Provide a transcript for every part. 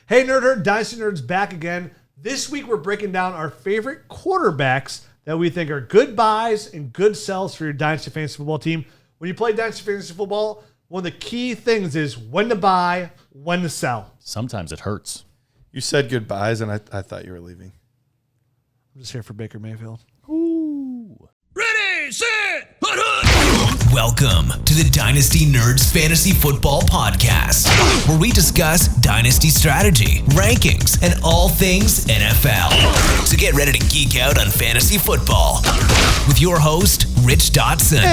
Hey, Nerd Herd, Dynasty Nerds back again. This week, we're breaking down our favorite quarterbacks that we think are good buys and good sells for your Dynasty Fantasy Football team. When you play Dynasty Fantasy Football, one of the key things is when to buy, when to sell. Sometimes it hurts. You said goodbyes, and I thought you were leaving. I'm just here for Baker Mayfield. Ooh. Ready, set, hut, hut. Welcome to the Dynasty Nerds Fantasy Football Podcast, where we discuss Dynasty strategy, rankings, and all things NFL. So get ready to geek out on fantasy football with your host, Rich Dotson.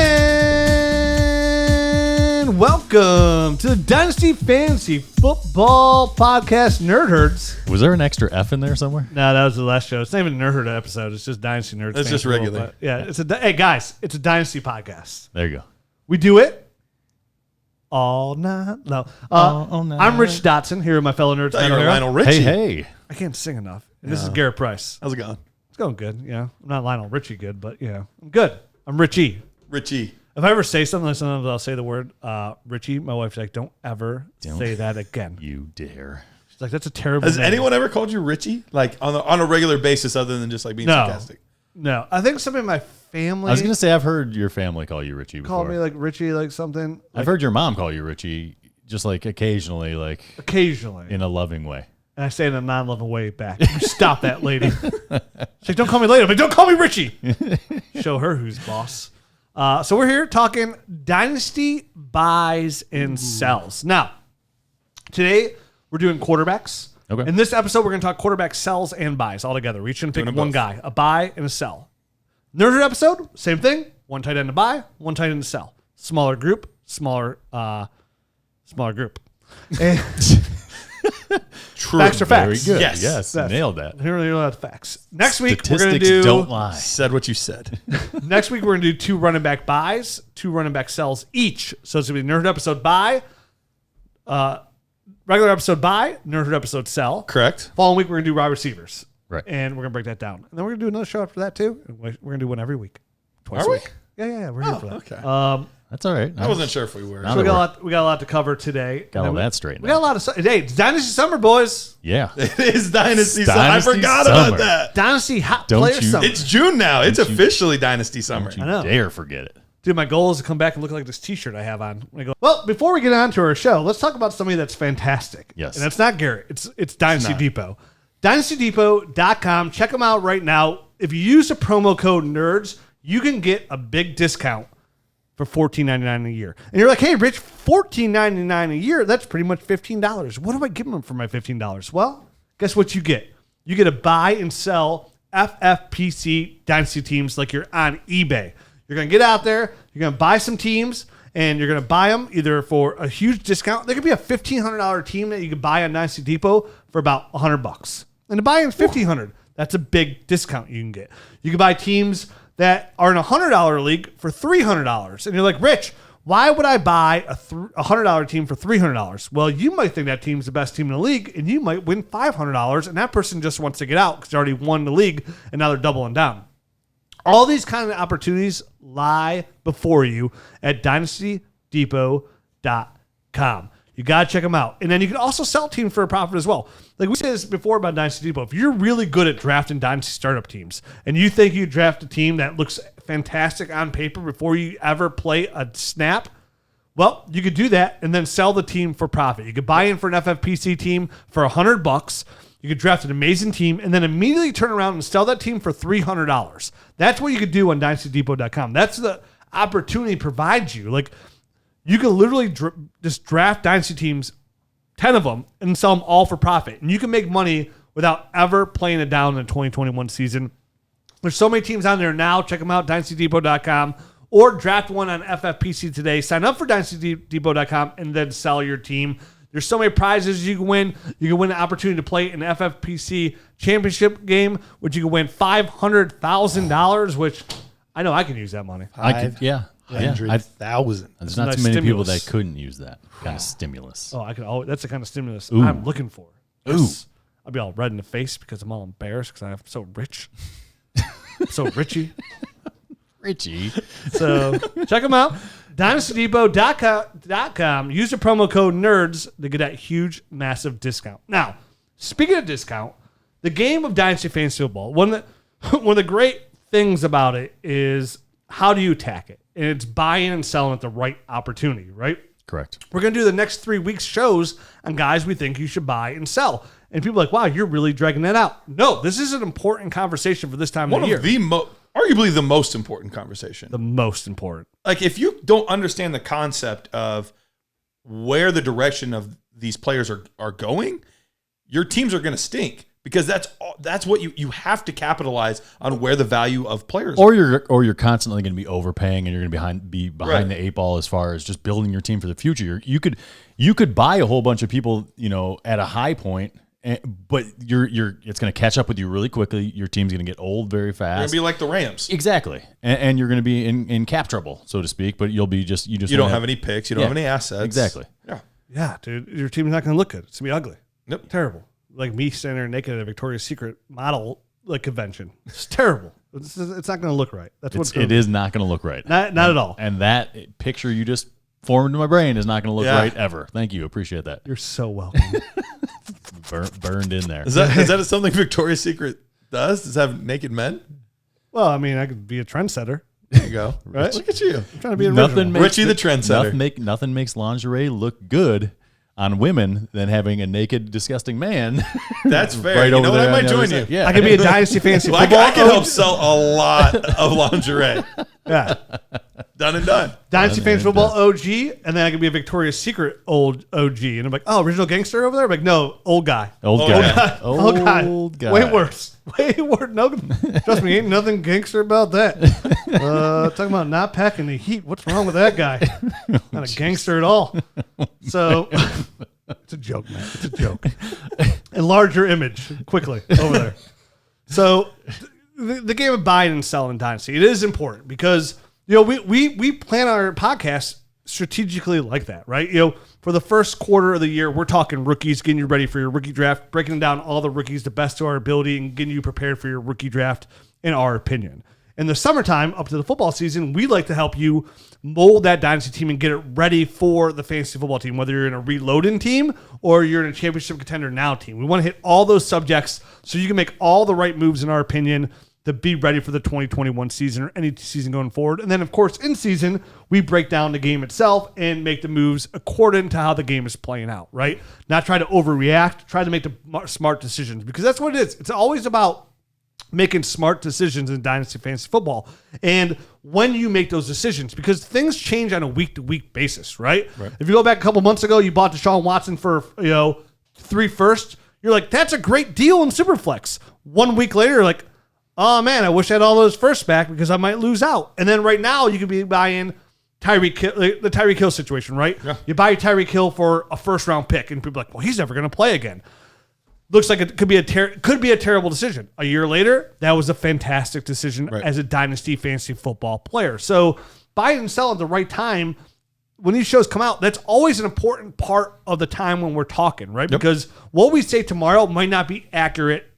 And welcome to the Dynasty Fantasy Football Podcast, Nerd Herds. Was there an extra F in there somewhere? No, that was the last show. It's not even a Nerd Herd episode. It's just Dynasty Nerds. It's just regular. Yeah, hey guys, it's a Dynasty podcast. There you go. We do it all night. No, all night. I'm Rich Dotson here with my fellow nerds. You're Lionel Richie. Hey. I can't sing enough. And this is Garret Price. How's it going? It's going good. Yeah, I'm not Lionel Richie good, but yeah, I'm good. I'm Richie. Richie. If I ever say something, sometimes I'll say the word Richie. My wife's like, "Don't ever say that again." You dare. She's like, "That's a terrible." Has name. anyone ever called you Richie? Like on a regular basis, other than just like being sarcastic? No, I think somebody in my family. I was going to say, I've heard your family call you Richie before. call me like Richie, like something. I've heard your mom call you Richie, just like occasionally, like Occasionally, in a loving way. and I say it in a non-loving way back. You stop that, lady. She's like, "Don't call me lady," but don't call me Richie. Show her who's boss. So we're here talking Dynasty buys and sells. Now, today we're doing quarterbacks. Okay. In this episode, we're going to talk quarterback sells and buys all together. We're each going to pick one guy, a buy and a sell. Nerd episode, same thing. One tight end to buy, one tight end to sell. Smaller group, smaller group. And True. facts are facts. Very good. Yes. Yes. Nailed that. Here are the facts. Next week, we're going to Statistics do. don't lie. Said what you said. Next week, we're going to do 2 running back buys, 2 running back sells each. So it's going to be Nerd episode buy, regular episode buy, Nerd episode sell. Correct. Following week, we're going to do wide receivers. Right. And we're going to break that down. And then we're going to do another show after that, too. And we're going to do one every week. Twice Are a we? week. Yeah. We're here for that. Okay. That's all right. I wasn't sure if we were. So we got a lot to cover today. Got all that straight. We got a lot of hey, it's Dynasty Summer, boys. Yeah. It is Dynasty Summer. I Dynasty forgot Summer. about that. Dynasty hot Don't player you- summer. It's June now. It's officially Dynasty Summer. Don't you I know. dare forget it. Dude, my goal is to come back and look like this T-shirt I have on. When I go, well, before we get on to our show, let's talk about somebody that's fantastic. Yes. And it's not Garrett. It's Dynasty not. Depot. DynastyDepot.com. Check them out right now. If you use the promo code NERDS, you can get a big discount for $14.99 a year. And you're like, hey, Rich, $14.99 a year, that's pretty much $15. What do I give them for my $15? Well, guess what you get? You get to buy and sell FFPC Dynasty teams like you're on eBay. You're going to get out there, you're going to buy some teams, and you're going to buy them either for a huge discount. There could be a $1,500 team that you could buy on Dynasty Depot for about $100. And to buy in $1,500, that's a big discount you can get. You can buy teams that are in a $100 league for $300. And you're like, Rich, why would I buy a $100 team for $300? Well, you might think that team's the best team in the league, and you might win $500, and that person just wants to get out because they already won the league, and now they're doubling down. All these kind of opportunities lie before you at DynastyDepot.com. You got to check them out. And then you can also sell teams for a profit as well. Like we said this before about Dynasty Depot. If you're really good at drafting Dynasty startup teams and you think you draft a team that looks fantastic on paper before you ever play a snap, well, you could do that and then sell the team for profit. You could buy in for an FFPC team for $100. You could draft an amazing team and then immediately turn around and sell that team for $300. That's what you could do on DynastyDepot.com. That's the opportunity provides you. Like, you can literally just draft Dynasty teams, 10 of them, and sell them all for profit. And you can make money without ever playing it down in the 2021 season. There's so many teams on there now. Check them out, DynastyDepot.com, or draft one on FFPC today. Sign up for DynastyDepot.com and then sell your team. There's so many prizes you can win. You can win an opportunity to play an FFPC championship game, which you can win $500,000, which I know I can use that money. Yeah. 100,000. There's not nice too many stimulus. people that couldn't use that kind of stimulus. Oh, I can. That's the kind of stimulus Ooh. I'm looking for. Ooh. Yes. I'll be all red in the face because I'm all embarrassed because I'm so rich. I'm so richy. Richie. So check them out. DynastyDepot.com. Use the promo code NERDS to get that huge, massive discount. Now, Speaking of discount, the game of Dynasty Fantasy Football, one of the great things about it is how do you attack it? And it's buying and selling at the right opportunity, right? Correct. We're going to do the next 3 weeks shows on guys we think you should buy and sell. And people are like, wow, you're really dragging that out. No, this is an important conversation for this time of the year. Arguably the most important conversation. The most important. Like, if you don't understand the concept of where the direction of these players are going, your teams are going to stink, because that's what you have to capitalize on, where the value of players or you're constantly going to be overpaying, and you're going to be behind the 8 ball as far as just building your team for the future. You could buy a whole bunch of people, at a high point, but it's going to catch up with you really quickly. Your team's going to get old very fast. You're going to be like the Rams. Exactly. And you're going to be in cap trouble, so to speak, but you don't have any picks. You don't have any assets. Exactly. Yeah. Yeah, dude. Your team's not going to look good. It's going to be ugly. Nope. Terrible. Like me standing there naked at a Victoria's Secret model convention. It's terrible. It's not going to look right. It is not going to look right. Not at all. And that picture you just formed in my brain is not going to look right ever. Thank you. Appreciate that. You're so welcome. Burned in there. Is that something Victoria's Secret does? Does it have naked men? Well, I mean, I could be a trendsetter. There you go. Right? Look at you. I'm trying to be original. Richie the trendsetter. Nothing makes lingerie look good on women than having a naked, disgusting man. That's fair. Right, you know what? I might join you. Yeah. I could be a Dynasty Fantasy Well, Football. I can help sell a lot of lingerie. Yeah. Done and done. Dynasty Fantasy Football OG, and then I could be a Victoria's Secret old OG. And I'm like, oh, original gangster over there? I'm like, no, old guy. Old guy. Old guy. Way worse. Way worse. No, trust me, ain't nothing gangster about that. Talking about not packing the heat. What's wrong with that guy? Not a gangster at all. So it's a joke, man. It's a joke. Enlarge your image quickly over there. So the game of buying and selling Dynasty, it is important because we plan our podcast strategically like that, right? For the first quarter of the year, we're talking rookies, getting you ready for your rookie draft, breaking down all the rookies the best to our ability, and getting you prepared for your rookie draft, in our opinion. In the summertime, up to the football season, we like to help you mold that Dynasty team and get it ready for the fantasy football team, whether you're in a reloading team or you're in a championship contender now team. We want to hit all those subjects so you can make all the right moves, in our opinion, to be ready for the 2021 season or any season going forward. And then, of course, in season, we break down the game itself and make the moves according to how the game is playing out, right? Not try to overreact, try to make the smart decisions, because that's what it is. It's always about making smart decisions in Dynasty Fantasy Football. And when you make those decisions, because things change on a week-to-week basis, right? If you go back a couple months ago, you bought Deshaun Watson for 3 firsts. You're like, that's a great deal in Superflex. 1 week later, you're like, oh man, I wish I had all those firsts back because I might lose out. And then right now you could be buying Tyreek Hill, the Tyreek Hill situation, right? Yeah. You buy Tyreek Hill for a first round pick, and people are like, well, he's never going to play again. Looks like it could be a terrible decision. A year later, that was a fantastic decision as a Dynasty Fantasy Football player. So buy and sell at the right time. When these shows come out, that's always an important part of the time when we're talking, right? Yep. Because what we say tomorrow might not be accurate,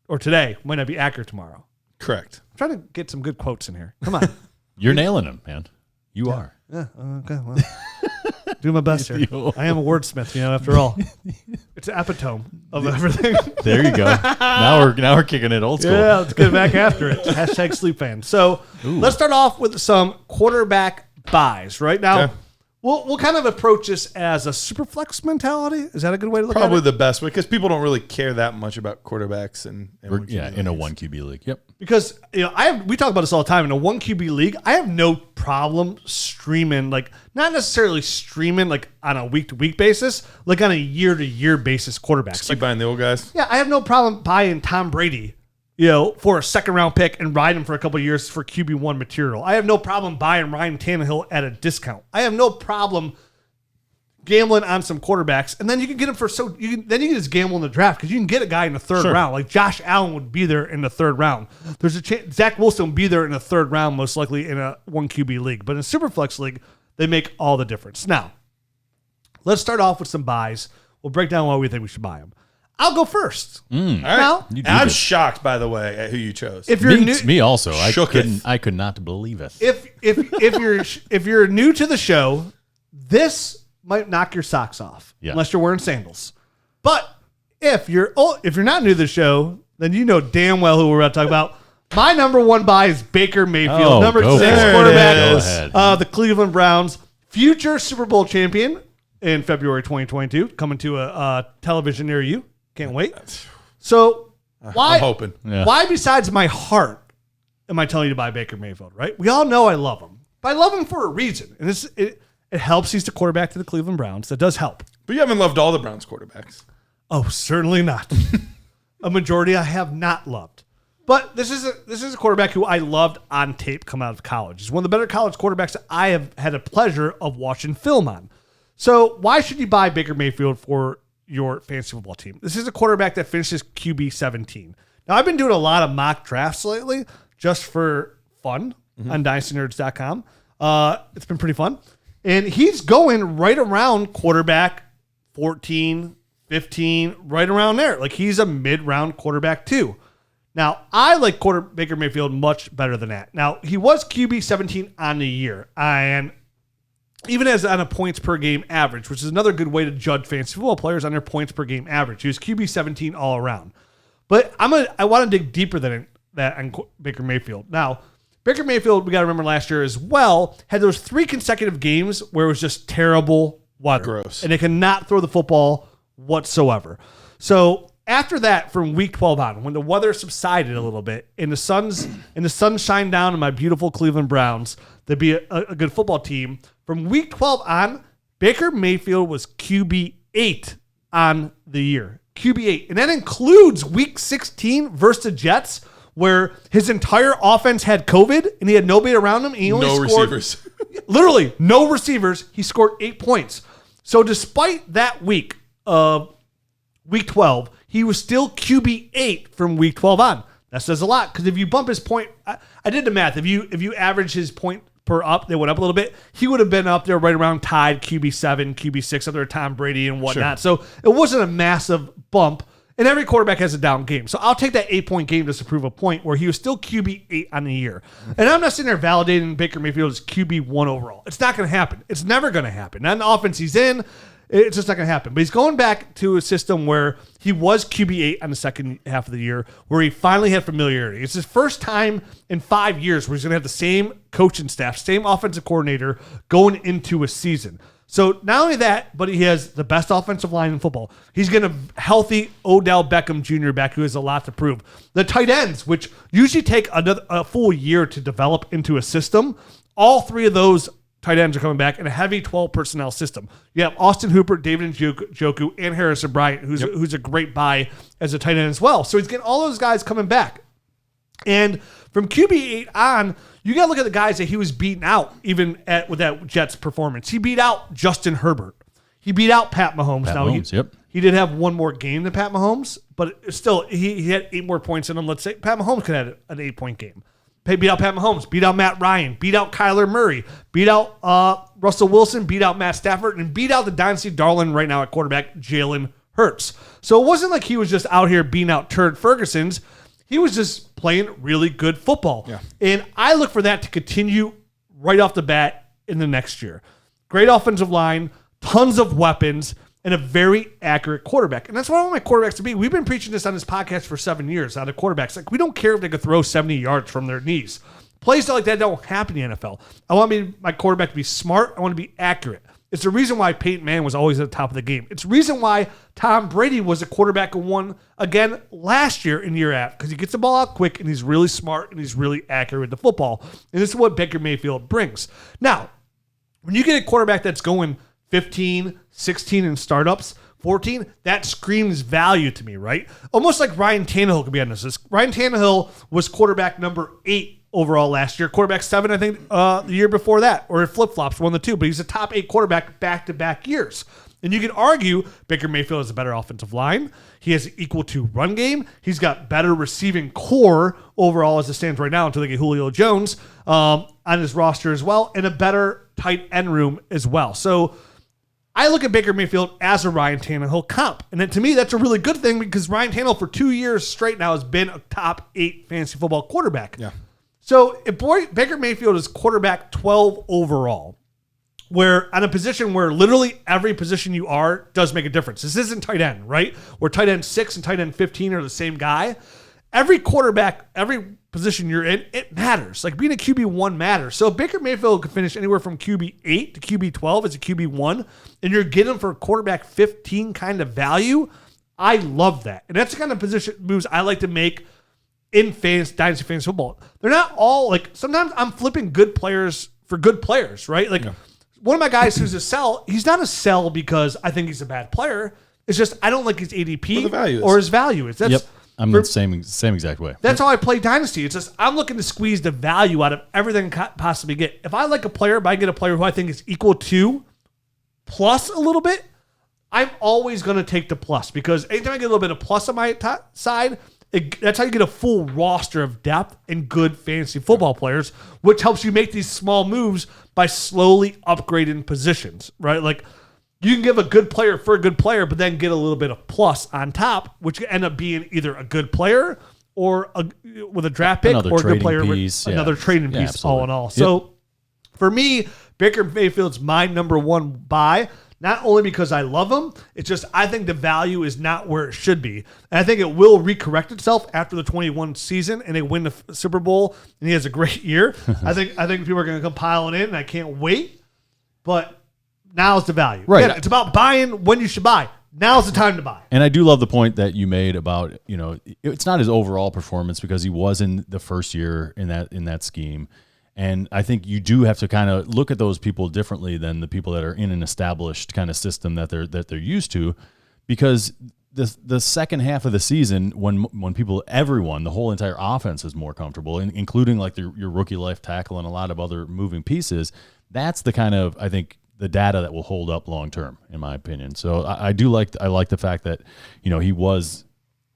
or today might not be accurate tomorrow. Correct. I'm trying to get some good quotes in here. Come on. You're nailing them, man. You are. Yeah. Okay. Well, do my best here. I am a wordsmith, after all. It's an epitome of everything. There you go. Now we're kicking it old school. Yeah, let's get back after it. Hashtag sleep fan. So let's start off with some quarterback buys. Right now, we'll kind of approach this as a super flex mentality. Is that a good way to look at it? Probably the best way, because people don't really care that much about quarterbacks and in a 1 QB league. Yep. Because we talk about this all the time. In a 1 QB league, I have no problem streaming, not necessarily streaming on a week-to-week basis, on a year-to-year basis quarterbacks. Just keep buying the old guys. Yeah, I have no problem buying Tom Brady, for a second-round pick and ride him for a couple of years for QB1 material. I have no problem buying Ryan Tannehill at a discount. I have no problem gambling on some quarterbacks, and then you can get him then you can just gamble in the draft, because you can get a guy in the third round. Like Josh Allen would be there in the third round. There's a chance Zach Wilson will be there in the third round, most likely in a 1 QB league. But in a Superflex league, they make all the difference. Now, let's start off with some buys. We'll break down why we think we should buy them. I'll go first. All right. Now, I'm shocked, by the way, at who you chose. If you're me also. Shooketh. I could not believe it. If you're new to the show, this might knock your socks off unless you're wearing sandals. But if you're not new to the show, then you know damn well who we're about to talk about. My number one buy is Baker Mayfield, number 6 quarterback of the Cleveland Browns, future Super Bowl champion in February 2022, coming to a television near you. Can't wait. So why? I'm hoping. Yeah. Why, besides my heart, am I telling you to buy Baker Mayfield? Right? We all know I love him, but I love him for a reason, and it helps. He's the quarterback to the Cleveland Browns. That does help. But you haven't loved all the Browns quarterbacks. Oh, certainly not. A majority I have not loved. But this is a quarterback who I loved on tape come out of college. He's one of the better college quarterbacks that I have had a pleasure of watching film on. So why should you buy Baker Mayfield for your fantasy football team? This is a quarterback that finishes QB 17. Now, I've been doing a lot of mock drafts lately just for fun on dynastynerds.com. It's been pretty fun. And he's going right around quarterback 14, 15, right around there. Like, he's a mid-round quarterback too. Now, I like Baker Mayfield much better than that. Now, he was QB 17 on the year, and even as on a points per game average, which is another good way to judge fantasy football players on their points per game average. He was QB 17 all around. But I want to dig deeper than that on Baker Mayfield. Now, Baker Mayfield, we got to remember last year as well, had those 3 consecutive games where it was just terrible weather. Gross. And they cannot throw the football whatsoever. So after that, from week 12 on, when the weather subsided a little bit and the sun shined down on my beautiful Cleveland Browns to be a good football team, from week 12 on, Baker Mayfield was QB 8 on the year. QB 8. And that includes week 16 versus the Jets, where his entire offense had COVID and he had nobody around him. And he only scored receivers. Literally, no receivers. He scored 8 points. So despite that week of week 12, he was still QB 8 from week 12 on. That says a lot, because if you bump his point, I did the math. If you average his point per up, they went up a little bit. He would have been up there right around tied QB 7, QB 6 under Tom Brady and whatnot. Sure. So it wasn't a massive bump. And every quarterback has a down game. So I'll take that 8-point game just to prove a point where he was still QB 8 on the year. And I'm not sitting there validating Baker Mayfield as QB 1 overall. It's not going to happen. It's never going to happen. Not in the offense he's in. It's just not going to happen. But he's going back to a system where he was QB 8 on the second half of the year, where he finally had familiarity. It's his first time in 5 years where he's going to have the same coaching staff, same offensive coordinator going into a season. So not only that, but he has the best offensive line in football. He's getting a healthy Odell Beckham Jr. back who has a lot to prove. The tight ends, which usually take a full year to develop into a system, all 3 of those tight ends are coming back in a heavy 12 personnel system. You have Austin Hooper, David Njoku, and Harrison Bryant, who's a great buy as a tight end as well. So he's getting all those guys coming back. And from QB 8 on, you got to look at the guys that he was beating out, even with that Jets performance. He beat out Justin Herbert. He beat out Pat Mahomes. He did have one more game than Pat Mahomes, but still, he had 8 more points in him. Let's say Pat Mahomes could have had an 8-point game. Beat out Pat Mahomes, beat out Matt Ryan, beat out Kyler Murray, beat out Russell Wilson, beat out Matt Stafford, and beat out the dynasty darling right now at quarterback, Jalen Hurts. So it wasn't like he was just out here beating out turd Ferguson's. He was just playing really good football. Yeah. And I look for that to continue right off the bat in the next year. Great offensive line, tons of weapons, and a very accurate quarterback. And that's what I want my quarterbacks to be. We've been preaching this on this podcast for 7 years out of quarterbacks. Like, we don't care if they could throw 70 yards from their knees. Plays like that don't happen in the NFL. I want my quarterback to be smart. I want to be accurate. It's the reason why Peyton Manning was always at the top of the game. It's the reason why Tom Brady was a quarterback who won again last year in year after, because he gets the ball out quick and he's really smart and he's really accurate with the football. And this is what Baker Mayfield brings. Now, when you get a quarterback that's going 15, 16 in startups, 14, that screams value to me, right? Almost like Ryan Tannehill could be on this. Ryan Tannehill was quarterback number 8 overall last year. Quarterback 7, I think, the year before that. Or it flip-flops, one of the two. But he's a top 8 quarterback back-to-back years. And you can argue Baker Mayfield has a better offensive line. He has equal to run game. He's got better receiving core overall as it stands right now until they get Julio Jones on his roster as well. And a better tight end room as well. So I look at Baker Mayfield as a Ryan Tannehill comp. And then to me, that's a really good thing because Ryan Tannehill for 2 years straight now has been a top 8 fantasy football quarterback. Yeah. So if Baker Mayfield is quarterback 12 overall, where on a position where literally every position you are does make a difference. This isn't tight end, right? Where tight end 6 and tight end 15 are the same guy. Every quarterback, every position you're in, it matters. Like being a QB1 matters. So if Baker Mayfield could finish anywhere from QB8 to QB12 as a QB1, and you're getting him for a quarterback 15 kind of value, I love that. And that's the kind of position moves I like to make in Dynasty Fantasy Football. They're not all like, sometimes I'm flipping good players for good players, right? Like one of my guys who's a sell, he's not a sell because I think he's a bad player. It's just I don't like his ADP or his value is. That's I'm the same exact way. That's how I play Dynasty. It's just I'm looking to squeeze the value out of everything I can possibly get. If I like a player, but I get a player who I think is equal to plus a little bit, I'm always going to take the plus because anytime I get a little bit of plus on my side, that's how you get a full roster of depth and good fantasy football players, which helps you make these small moves by slowly upgrading positions, right? Like you can give a good player for a good player, but then get a little bit of plus on top, which can end up being either a good player or with a draft pick another or a good player piece. with another trading piece, absolutely. all in all. So for me, Baker Mayfield's my number one buy. Not only because I love him, it's just I think the value is not where it should be. And I think it will recorrect itself after the 21 season and they win the Super Bowl and he has a great year. I think people are going to come piling in and I can't wait. But now's the value. Right. Again, it's about buying when you should buy. Now's the time to buy. And I do love the point that you made about, it's not his overall performance because he was in the first year in that scheme. And I think you do have to kind of look at those people differently than the people that are in an established kind of system that they're used to, because the second half of the season when everyone, the whole entire offense is more comfortable, including like your rookie left tackle and a lot of other moving pieces. That's the kind of, I think, the data that will hold up long term, in my opinion. So I like the fact that he was.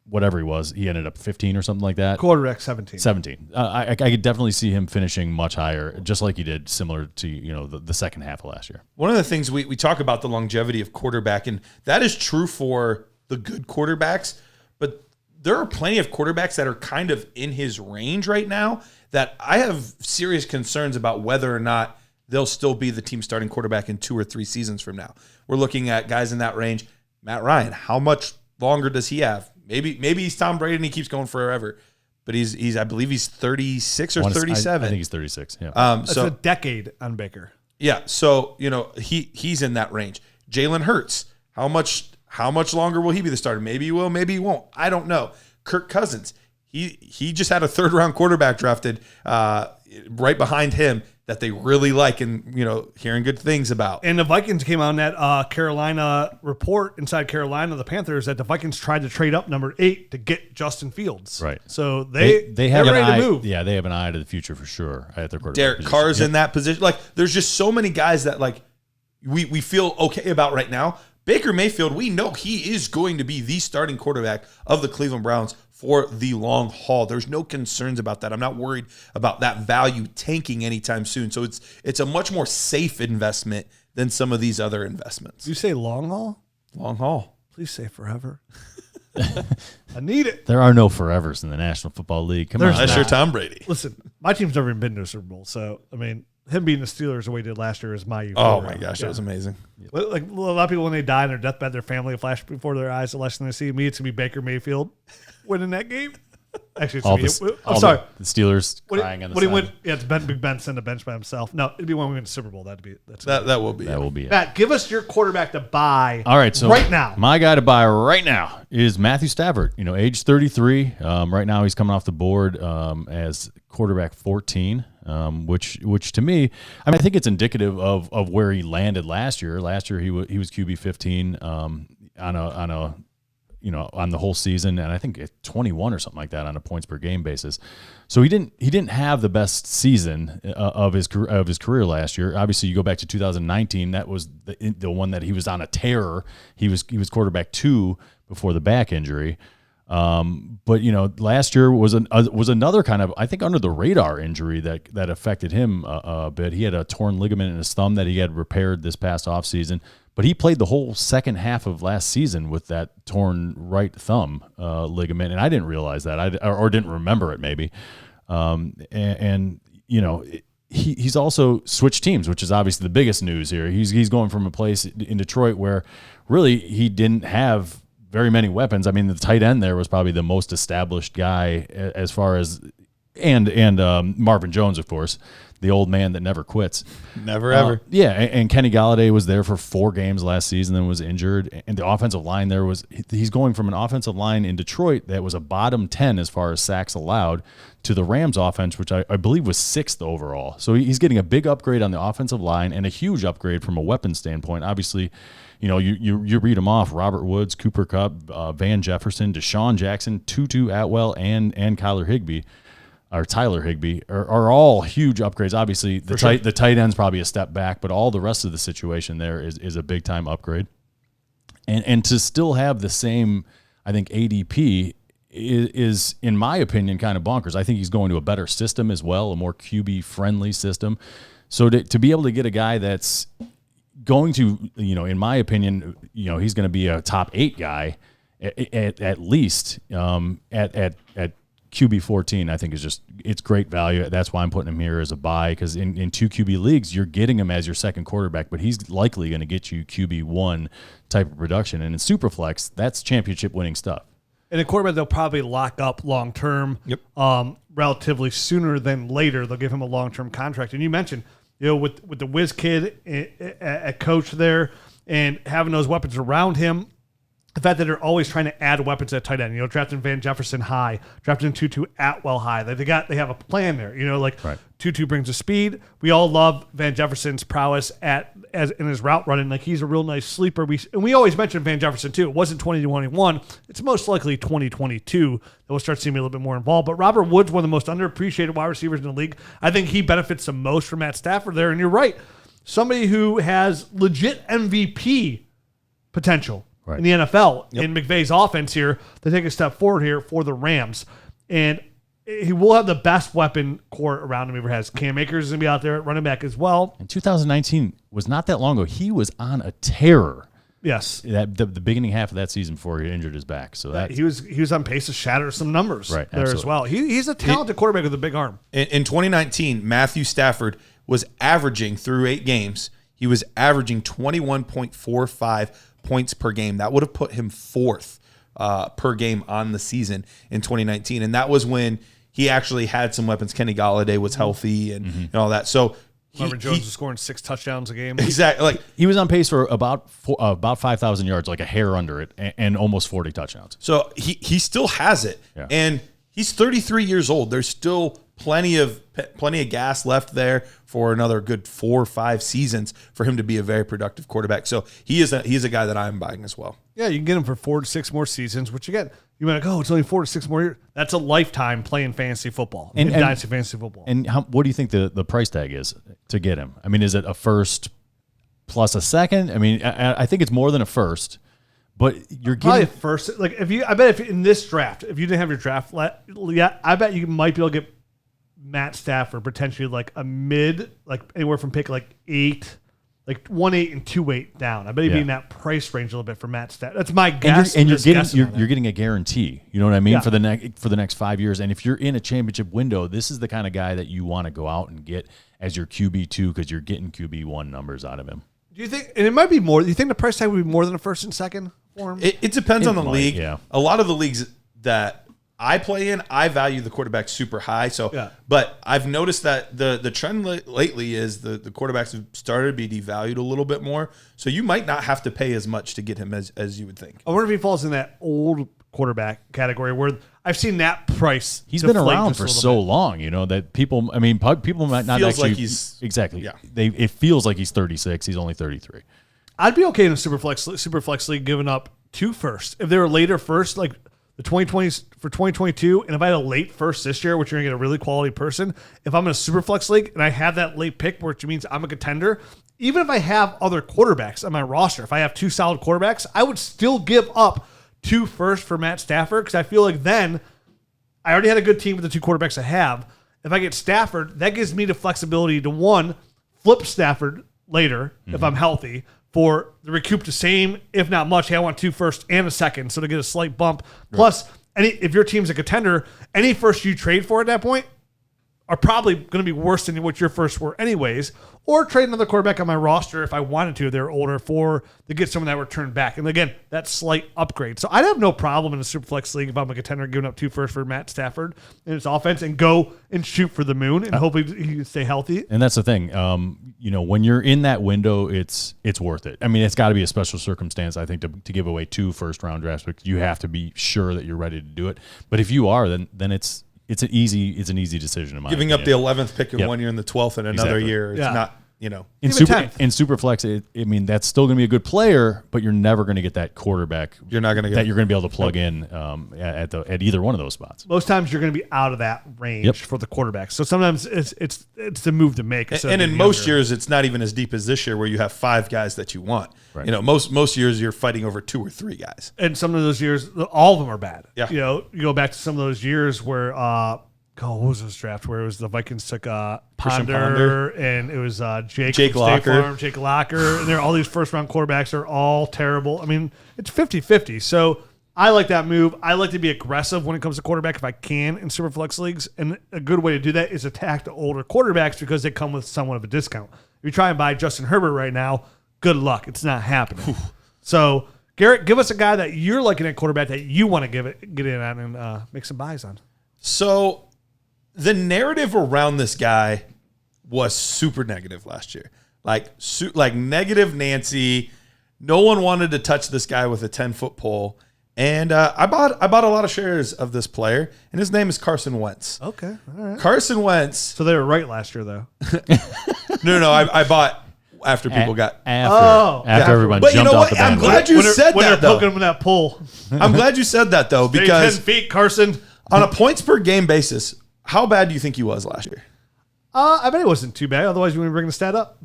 Whatever he was, he ended up 15 or something like that. Quarterback 17. 17. I could definitely see him finishing much higher, just like he did, similar to the second half of last year. One of the things we talk about the longevity of quarterback, and that is true for the good quarterbacks, but there are plenty of quarterbacks that are kind of in his range right now that I have serious concerns about whether or not they'll still be the team starting quarterback in 2 or 3 seasons from now. We're looking at guys in that range. Matt Ryan, how much longer does he have? Maybe he's Tom Brady and he keeps going forever, but he's I believe he's 36 or 37. I think he's 36. Yeah. That's a decade on Baker. Yeah. So he's in that range. Jalen Hurts, how much longer will he be the starter? Maybe he will, maybe he won't. I don't know. Kirk Cousins, he just had a 3rd round quarterback drafted right behind him that they really like and hearing good things about. And the Vikings came on that Carolina report inside Carolina, the Panthers, that the Vikings tried to trade up number 8 to get Justin Fields. Right. So they're ready to move. Yeah, they have an eye to the future for sure at their quarterback Derek position. Carr's in that position. Like, there's just so many guys that like we feel okay about right now. Baker Mayfield, we know he is going to be the starting quarterback of the Cleveland Browns for the long haul. There's no concerns about that. I'm not worried about that value tanking anytime soon. So it's a much more safe investment than some of these other investments. You say long haul? Long haul. Please say forever. I need it. There are no forevers in the National Football League. Come on. Unless you're Tom Brady. Listen, my team's never even been to a Super Bowl. So, I mean, him being the Steelers the way he did last year is my euphoria. Oh, my gosh. That was amazing. Like a lot of people, when they die in their deathbed, their family will flash before their eyes. The last thing they see me, it's going to be Baker Mayfield winning that game. Actually, I'm sorry. The Steelers crying on the side. Went, it's Big Ben sitting on the bench by himself. No, it'd be when we win the Super Bowl. That will be. That will be it. Matt, give us your quarterback to buy. All right, so right now, my guy to buy right now is Matthew Stafford. Age 33. Right now, he's coming off the board as quarterback 14. Which to me, I think it's indicative of where he landed last year. Last year he was QB 15 on the whole season, and I think 21 or something like that on a points per game basis. So he didn't have the best season of his career last year. Obviously, you go back to 2019, that was the one that he was on a tear. He was quarterback 2 before the back injury. But last year was another kind of, I think, under the radar injury that affected him a bit. He had a torn ligament in his thumb that he had repaired this past offseason, but he played the whole second half of last season with that torn right thumb ligament, and I didn't realize that, or didn't remember it maybe. he's also switched teams, which is obviously the biggest news here. He's going from a place in Detroit where really he didn't have very many weapons. I mean, the tight end there was probably the most established guy as far as and Marvin Jones, of course, the old man that never quits. Never ever. Yeah, and Kenny Golladay was there for 4 games last season, then was injured. And the offensive line there he's going from an offensive line in Detroit that was a bottom 10 as far as sacks allowed to the Rams offense, which I believe was 6th overall. So he's getting a big upgrade on the offensive line and a huge upgrade from a weapon standpoint. Obviously, you know, you read them off: Robert Woods, Cooper Kupp, Van Jefferson, Deshaun Jackson, Tutu Atwell, and Kyler Higbee. Or Tyler Higbee are all huge upgrades. Obviously, the tight end's probably a step back, but all the rest of the situation there is a big time upgrade. And to still have the same, I think, ADP is in my opinion kind of bonkers. I think he's going to a better system as well, a more QB friendly system. So to be able to get a guy that's going to, you know, in my opinion, you know, he's going to be a top 8 guy at least at QB 14, I think it's great value. That's why I'm putting him here as a buy, because in 2 QB leagues, you're getting him as your second quarterback, but he's likely going to get you QB 1 type of production. And in Superflex, that's championship winning stuff. And a quarterback they'll probably lock up long term, relatively sooner than later. They'll give him a long term contract. And you mentioned, you know, with the whiz kid at coach there and having those weapons around him. The fact that they're always trying to add weapons at tight end, you know, drafting Van Jefferson high, drafting Tutu Atwell high. They have a plan there, you know, like right. Tutu brings the speed. We all love Van Jefferson's prowess in his route running. Like, he's a real nice sleeper. We always mention Van Jefferson too. It wasn't 2021. It's most likely 2022 that we'll start seeing me a little bit more involved. But Robert Woods, one of the most underappreciated wide receivers in the league. I think he benefits the most from Matt Stafford there. And you're right, somebody who has legit MVP potential. Right. In the NFL, in McVay's offense here, they take a step forward here for the Rams. And he will have the best weapon core around him he ever has. Cam Akers is going to be out there at running back as well. In 2019 was not that long ago. He was on a tear. Yes. The beginning half of that season before he injured his back. So that he was on pace to shatter some numbers there absolutely. As well. He's a talented quarterback with a big arm. In 2019, Matthew Stafford was averaging through 8 games. He was averaging 21.45 points per game. That would have put him 4th per game on the season in 2019. And that was when he actually had some weapons. Kenny Golladay was healthy and all that. So Marvin Jones was scoring 6 touchdowns a game. Exactly. Like, he was on pace for about 5,000 yards, like a hair under it, and almost 40 touchdowns. So he still has it. Yeah. And he's 33 years old. There's still plenty of gas left there for another good 4 or 5 seasons for him to be a very productive quarterback. So he's a guy that I'm buying as well. Yeah, you can get him for 4 to 6 more seasons, which again, you might go, it's only 4 to 6 more years. That's a lifetime playing fantasy football, and dynasty fantasy football. And what do you think the price tag is to get him? I mean, is it a first plus a second? I mean, I think it's more than a first. But you're probably getting first. Like, I bet if in this draft, if you didn't have your draft, I bet you might be able to get Matt Stafford potentially like a mid, like anywhere from pick like 8, like 1.8 and 2.8 down. I bet you'd be in that price range a little bit for Matt Stafford. That's my guess. And you're getting a guarantee. You know what I mean, for the next 5 years. And if you're in a championship window, this is the kind of guy that you want to go out and get as your QB2 because you're getting QB1 numbers out of him. Do you think? And it might be more. Do you think the price tag would be more than a first and second for him? It depends on the league. Yeah. A lot of the leagues that I play in, I value the quarterback super high. So, but I've noticed that the trend lately is the quarterbacks have started to be devalued a little bit more. So you might not have to pay as much to get him as you would think. I wonder if he falls in that old quarterback category where I've seen that price. He's been around for so long, you know, that people might not feels actually. Like he's, exactly. Yeah. It feels like he's 36. He's only 33. I'd be okay in a Superflex league giving up 2 firsts. If they were later first, like the 2020s for 2022, and if I had a late first this year, which you're going to get a really quality person, if I'm in a Superflex league and I have that late pick, which means I'm a contender, even if I have other quarterbacks on my roster, if I have 2 solid quarterbacks, I would still give up 2 firsts for Matt Stafford because I feel like then I already had a good team with the 2 quarterbacks I have. If I get Stafford, that gives me the flexibility to, one, flip Stafford later if I'm healthy, for the recoup the same, if not much. Hey, I want 2 firsts and a second, so to get a slight bump. Plus, if your team's a contender, any first you trade for at that point, are probably going to be worse than what your first were anyways, or trade another quarterback on my roster if I wanted to. They're older to get someone that returned back. And again, that slight upgrade. So I'd have no problem in a Superflex league if I'm a contender giving up 2 firsts for Matt Stafford and his offense and go and shoot for the moon and hopefully he can stay healthy. And that's the thing. When you're in that window, it's worth it. I mean, it's got to be a special circumstance, I think, to give away 2 first-round drafts because you have to be sure that you're ready to do it. But if you are, then it's an easy decision in my Giving opinion. up the 11th pick in 1 year and the 12th in another year. It's not, In Superflex, that's still going to be a good player, but you're never going to get that quarterback. You're not going to get that you're going to be able to plug in at either one of those spots. Most times you're going to be out of that range for the quarterback. So sometimes it's the move to make. And in most years, it's not even as deep as this year where you have 5 guys that you want. Right. Most years you're fighting over 2 or 3 guys. And some of those years, all of them are bad. Yeah. You go back to some of those years where, what was this draft where it was the Vikings took Ponder and it was Jake Locker. Jake Locker. And all these first-round quarterbacks are all terrible. I mean, it's 50-50. So I like that move. I like to be aggressive when it comes to quarterback if I can in Superflex leagues. And a good way to do that is attack the older quarterbacks because they come with somewhat of a discount. If you try and buy Justin Herbert right now, good luck. It's not happening. So, Garrett, give us a guy that you're looking at quarterback that you want to get in on and make some buys on. So the narrative around this guy was super negative last year. Like negative Nancy. No one wanted to touch this guy with a 10-foot pole. And I bought a lot of shares of this player, and his name is Carson Wentz. Okay, all right. Carson Wentz. So they were right last year, though. No, I bought after people got after everyone but jumped you know off what? the I'm bandwagon. glad you said when that they're though. poking him in that pole. I'm glad you said that though Stay because 10 feet, Carson. on a points per game basis, how bad do you think he was last year? I bet it wasn't too bad. Otherwise, you wouldn't bring the stat up.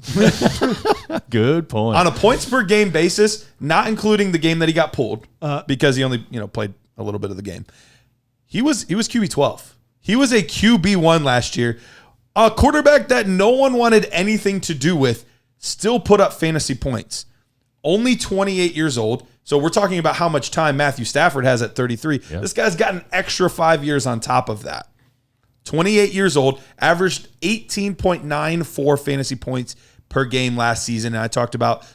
Good point. On a points per game basis, not including the game that he got pulled because he only played a little bit of the game. He was QB 12. He was a QB1 last year. A quarterback that no one wanted anything to do with still put up fantasy points. Only 28 years old. So we're talking about how much time Matthew Stafford has at 33. Yep. This guy's got an extra 5 years on top of that. 28 years old, averaged 18.94 fantasy points per game last season. And I talked about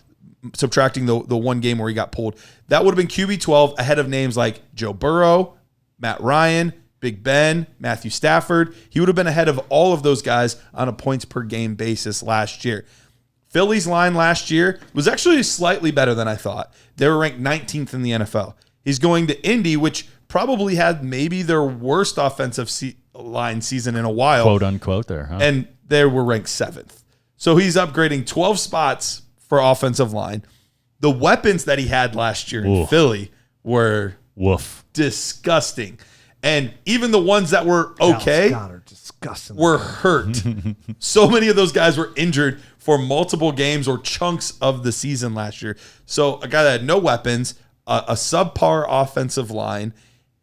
subtracting the one game where he got pulled. That would have been QB 12 ahead of names like Joe Burrow, Matt Ryan, Big Ben, Matthew Stafford. He would have been ahead of all of those guys on a points per game basis last year. Philly's line last year was actually slightly better than I thought. They were ranked 19th in the NFL. He's going to Indy, which probably had maybe their worst offensive line season in a while. Quote unquote there, huh? And they were ranked 7th. So he's upgrading 12 spots for offensive line. The weapons that he had last year in Philly were disgusting. And even the ones that were okay were hurt. So many of those guys were injured for multiple games or chunks of the season last year. So a guy that had no weapons, a subpar offensive line,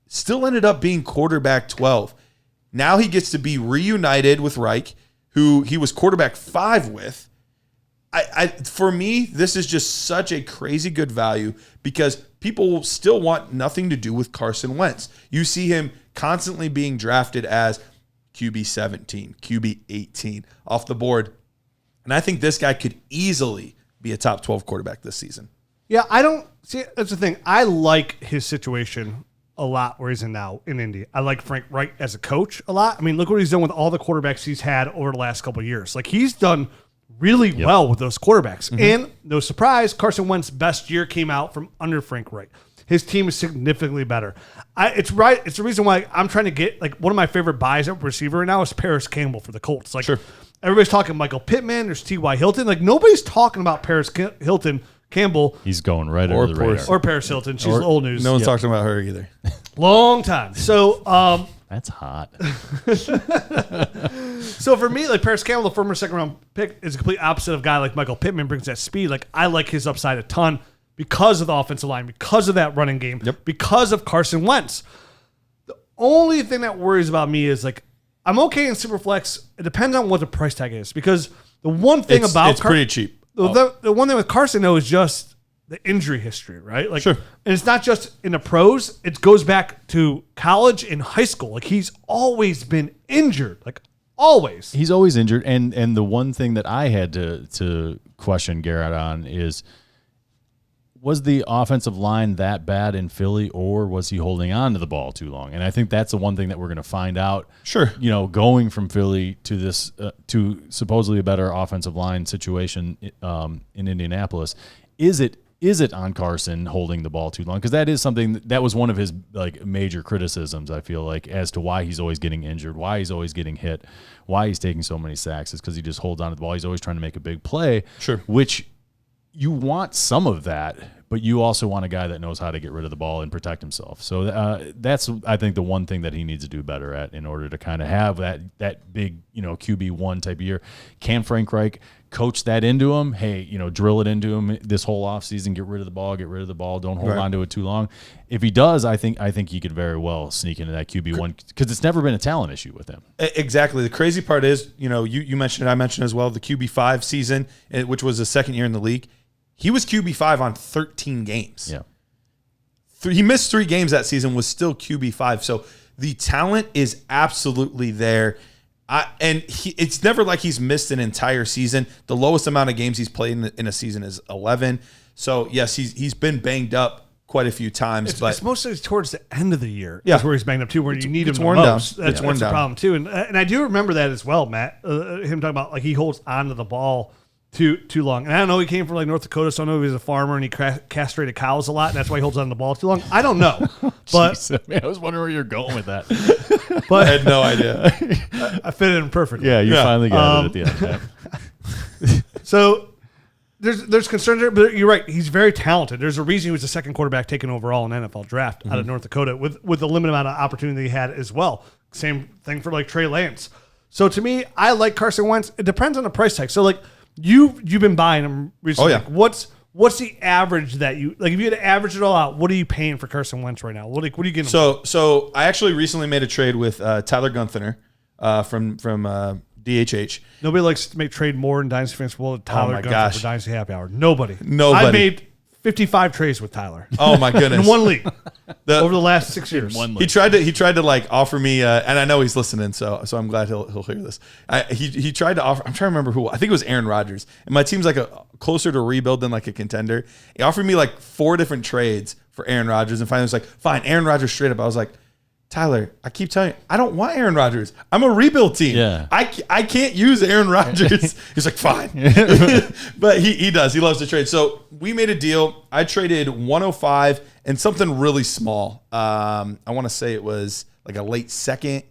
still ended up being quarterback 12. Now he gets to be reunited with Reich, who he was quarterback 5 with. For me, this is just such a crazy good value because people still want nothing to do with Carson Wentz. You see him constantly being drafted as QB 17, QB 18 off the board. And I think this guy could easily be a top 12 quarterback this season. Yeah, I don't see. That's the thing. I like his situation a lot where he's in now in Indy. I like Frank Reich as a coach a lot. I mean, look what he's done with all the quarterbacks he's had over the last couple of years. Like he's done really well with those quarterbacks. Mm-hmm. And no surprise, Carson Wentz's best year came out from under Frank Reich. His team is significantly better. It's right. It's the reason why I'm trying to get like one of my favorite buys at receiver right now is Paris Campbell for the Colts. Like everybody's talking Michael Pittman. There's T.Y. Hilton. Like nobody's talking about Paris Campbell. He's going right over the radar. Or Paris Hilton. She's the old news. No one's talking about her either. Long time. So that's hot. So for me, like Paris Campbell, the former second-round pick, is a complete opposite of a guy like Michael Pittman, brings that speed. Like I like his upside a ton because of the offensive line, because of that running game, because of Carson Wentz. The only thing that worries about me is like I'm okay in Superflex. It depends on what the price tag is because the one thing it's pretty cheap. The one thing with Carson though is just the injury history, right? Like, and it's not just in the pros; it goes back to college and high school. Like he's always been injured, like Always. He's always injured. And the one thing that I had to question Garret on is, was the offensive line that bad in Philly, or was he holding on to the ball too long? And I think that's the one thing that we're going to find out. Sure. Going from Philly to this to supposedly a better offensive line situation in Indianapolis, is it on Carson holding the ball too long? Because that is something that was one of his major criticisms, I feel like, as to why he's always getting injured, why he's always getting hit, why he's taking so many sacks, is because he just holds on to the ball. He's always trying to make a big play. Sure. Which you want some of that, but you also want a guy that knows how to get rid of the ball and protect himself. So that's, I think, the one thing that he needs to do better at in order to kind of have that big, QB1 type of year. Can Frank Reich coach that into him? Hey, drill it into him this whole offseason, get rid of the ball, don't hold on to it too long. If he does, I think he could very well sneak into that QB1, because it's never been a talent issue with him. Exactly. The crazy part is, you mentioned it, I mentioned as well, the QB5 season, which was the second year in the league. He was QB5 on 13 games. Yeah. He missed 3 games that season, was still QB5. So the talent is absolutely there. It's never like he's missed an entire season. The lowest amount of games he's played in a season is 11. So, yes, he's been banged up quite a few times. It's mostly towards the end of the year. Yeah. That's where he's banged up too, where you need him the worn most. down. That's the problem too. And I do remember that as well, Matt. Him talking about he holds onto the ball too long. And I don't know, he came from North Dakota, so I know he was a farmer and he castrated cows a lot, and that's why he holds on to the ball too long. I don't know. But Jeez, man, I was wondering where you're going with that. But I had no idea. I fit it in perfectly. Yeah, you finally got it at the end. So there's concern there, but you're right. He's very talented. There's a reason he was the second quarterback taken overall in the NFL draft out of North Dakota with the limited amount of opportunity he had as well. Same thing for Trey Lance. So to me, I like Carson Wentz. It depends on the price tag. So you've been buying him recently. Oh, yeah. What's the average that you if you had to average it all out? What are you paying for Carson Wentz right now? What are you getting? So I actually recently made a trade with Tyler Gunther from DHH. Nobody likes to trade more in Dynasty Fans Football than Tyler Gunther for Dynasty Happy Hour. Nobody. Nobody. I made 55 trades with Tyler. Oh my goodness! In one league over the last 6 years. He tried to offer me, and I know he's listening, so I'm glad he'll hear this. He tried to offer. I'm trying to remember who. I think it was Aaron Rodgers, and my team's closer to rebuild than a contender. He offered me 4 different trades for Aaron Rodgers, and finally was fine, Aaron Rodgers straight up. I was like, Tyler, I keep telling you, I don't want Aaron Rodgers. I'm a rebuild team. Yeah. I can't use Aaron Rodgers. He's like, fine. But he does. He loves to trade. So we made a deal. I traded 105 and something really small. I want to say it was a late second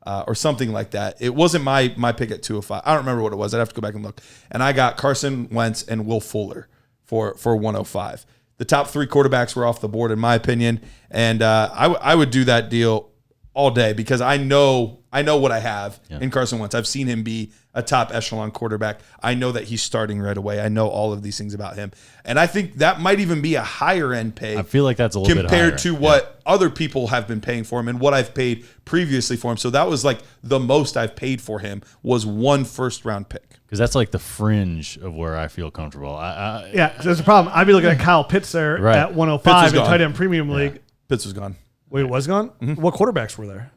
or something like that. It wasn't my pick at 205. I don't remember what it was. I'd have to go back and look. And I got Carson Wentz and Will Fuller for 105. The top 3 quarterbacks were off the board, in my opinion. And I would do that deal all day, because I know what I have in Carson Wentz. I've seen him be a top echelon quarterback. I know that he's starting right away. I know all of these things about him. And I think that might even be a higher end pay. I feel like that's a little bit higher compared to what other people have been paying for him and what I've paid previously for him. So that was the most I've paid for him was 1 first-round pick. Because that's the fringe of where I feel comfortable. Yeah, there's a problem. I'd be looking at Kyle Pitts there at 105 in tight end premium league. Pitts was gone. Wait, it was gone? Mm-hmm. What quarterbacks were there?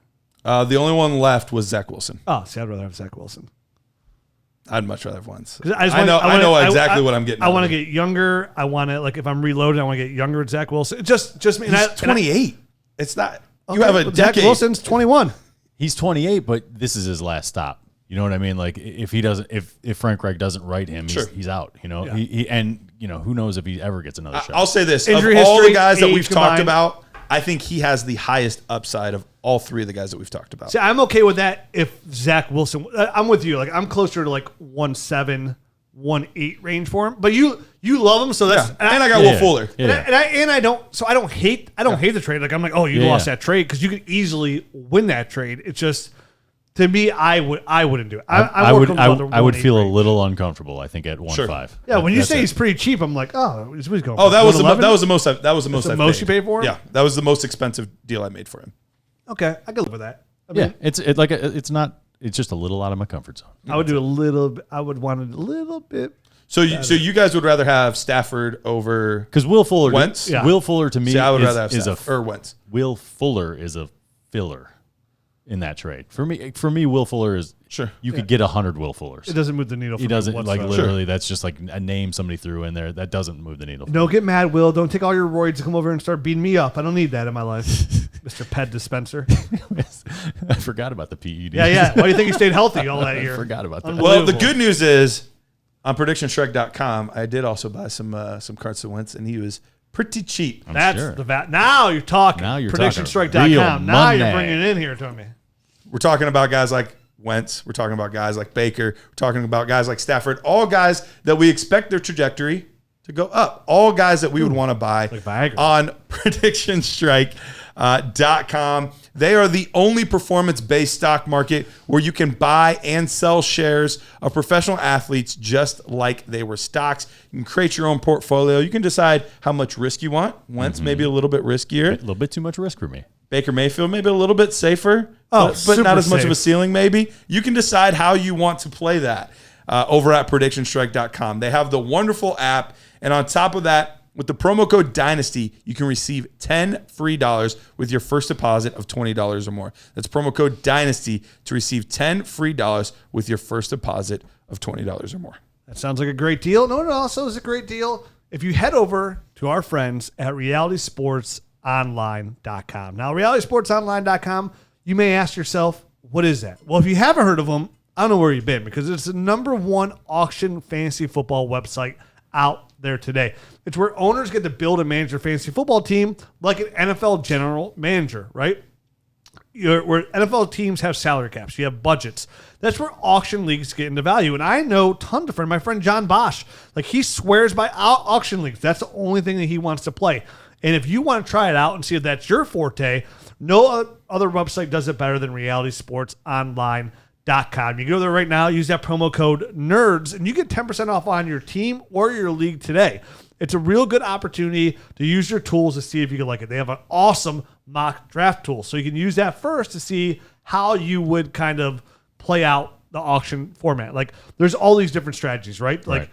The only one left was Zach Wilson. Oh, see, I'd rather have Zach Wilson. I'd much rather have Wentz. I know exactly what I'm getting. I want to get younger. I want to if I'm reloaded, I want to get younger with Zach Wilson. Just me. He's 28. It's not. You have a decade. Zach Wilson's 21. He's 28, but this is his last stop. You know what I mean? If he doesn't, if Frank Reich doesn't write him, he's out. Yeah. He who knows if he ever gets another shot. I'll say this: Injury of all history, the guys that we've combined. talked about, I think he has the highest upside of all 3 of the guys that we've talked about. See, I'm okay with that if Zach Wilson. I'm with you. I'm closer to 1.7, 1.8 range for him. But you love him, so that's. And I got Will Fuller. Yeah. And I don't. So I don't hate the trade. I'm oh, you lost that trade, because you could easily win that trade. It's just. To me, I wouldn't do it. I would feel a little uncomfortable, I think, at 1.5. Sure. Yeah, when you say he's pretty cheap, I'm like, oh, he's going. Oh, that was the most. That was the most. The most you paid for him? Yeah, that was the most expensive deal I made for him. Okay, I could live with that. It's just a little out of my comfort zone. I would do a little bit. I would want it a little bit. So you guys would rather have Stafford over because Will Fuller Wentz? Yeah. Will Fuller to me I would rather have is Wentz. Will Fuller is a filler. in that trade. For me, Will Fuller is Sure. You could get 100 Will Fullers. It doesn't move the needle. He doesn't like literally. That's just like a name somebody threw in there. That doesn't move the needle. Don't get mad, Will. Don't take all your roids and come over and start beating me up. I don't need that in my life, Mr. Ped Dispenser. I forgot about the PED. Yeah. Why do you think you stayed healthy all that year? I forgot about that. Well, the good news is on PredictionStrike.com, I did also buy some Carson Wentz, and he was pretty cheap. That's sure. the VAT. Now you're talking. Now you're PredictionStrike.com. talking Now real you're money. bringing it in here to me. We're talking about guys like Wentz. We're talking about guys like Baker. We're talking about guys like Stafford. All guys that we expect their trajectory to go up. All guys that we would want to buy on PredictionStrike.com. They are the only performance-based stock market where you can buy and sell shares of professional athletes just like they were stocks. You can create your own portfolio. You can decide how much risk you want. Wentz maybe a little bit riskier. A little bit too much risk for me. Baker Mayfield, maybe a little bit safer, but super not as much safe. of a ceiling, maybe. You can decide how you want to play that over at PredictionStrike.com. They have the wonderful app, and on top of that, with the promo code Dynasty, you can receive $10 free with your first deposit of $20 or more. That's promo code Dynasty to receive $10 free with your first deposit of $20 or more. That sounds like a great deal. No, it also is a great deal if you head over to our friends at RealitySportsOnline.com. Now, RealitySportsOnline.com, you may ask yourself, what is that? Well, if you haven't heard of them, I don't know where you've been because it's the #1 auction fantasy football website out there today. It's where owners get to build and manage their fantasy football team like an NFL general manager, right? Where NFL teams have salary caps, you have budgets. That's where auction leagues get into value. And I know tons of friends. My friend John Bosch, like he swears by auction leagues. That's the only thing that he wants to play. And if you want to try it out and see if that's your forte, no other website does it better than RealitySportsOnline.com. You go there right now, use that promo code NERDS, and you get 10% off on your team or your league today. It's a real good opportunity to use your tools to see if you can like it. They have an awesome mock draft tool, so you can use that first to see how you would kind of play out the auction format. Like, there's all these different strategies, right? Like,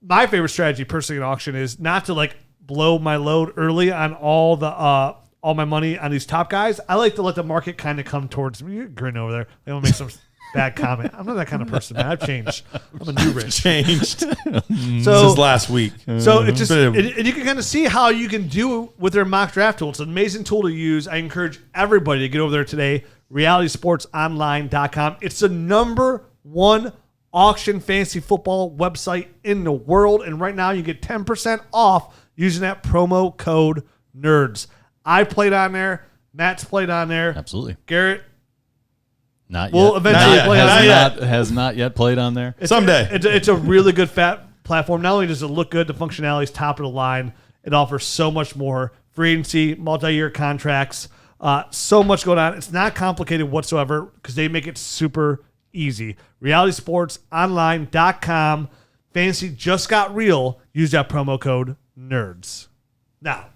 my favorite strategy personally in auction is not to like blow my load early on all my money on these top guys. I like to let the market kind of come towards me. You're grinning over there. They want to make some bad comment. I'm not that kind of person, man. I've changed. I'm a new Rich. Changed. So This is last week. So it's just, and you can kind of see how you can do with their mock draft tool. It's an amazing tool to use. I encourage everybody to get over there today. RealitySportsOnline.com. It's the #1 auction fantasy football website in the world. And right now you get 10% off using that promo code NERDS. I played on there. Matt's played on there. Absolutely. Garrett Not will yet. eventually play on there. Has not yet played on there. Someday. It's a really good platform. Not only does it look good, the functionality is top of the line. It offers so much more. Free agency, multi-year contracts, so much going on. It's not complicated whatsoever because they make it super easy. RealitySportsOnline.com. Fantasy just got real. Use that promo code NERDS. Now,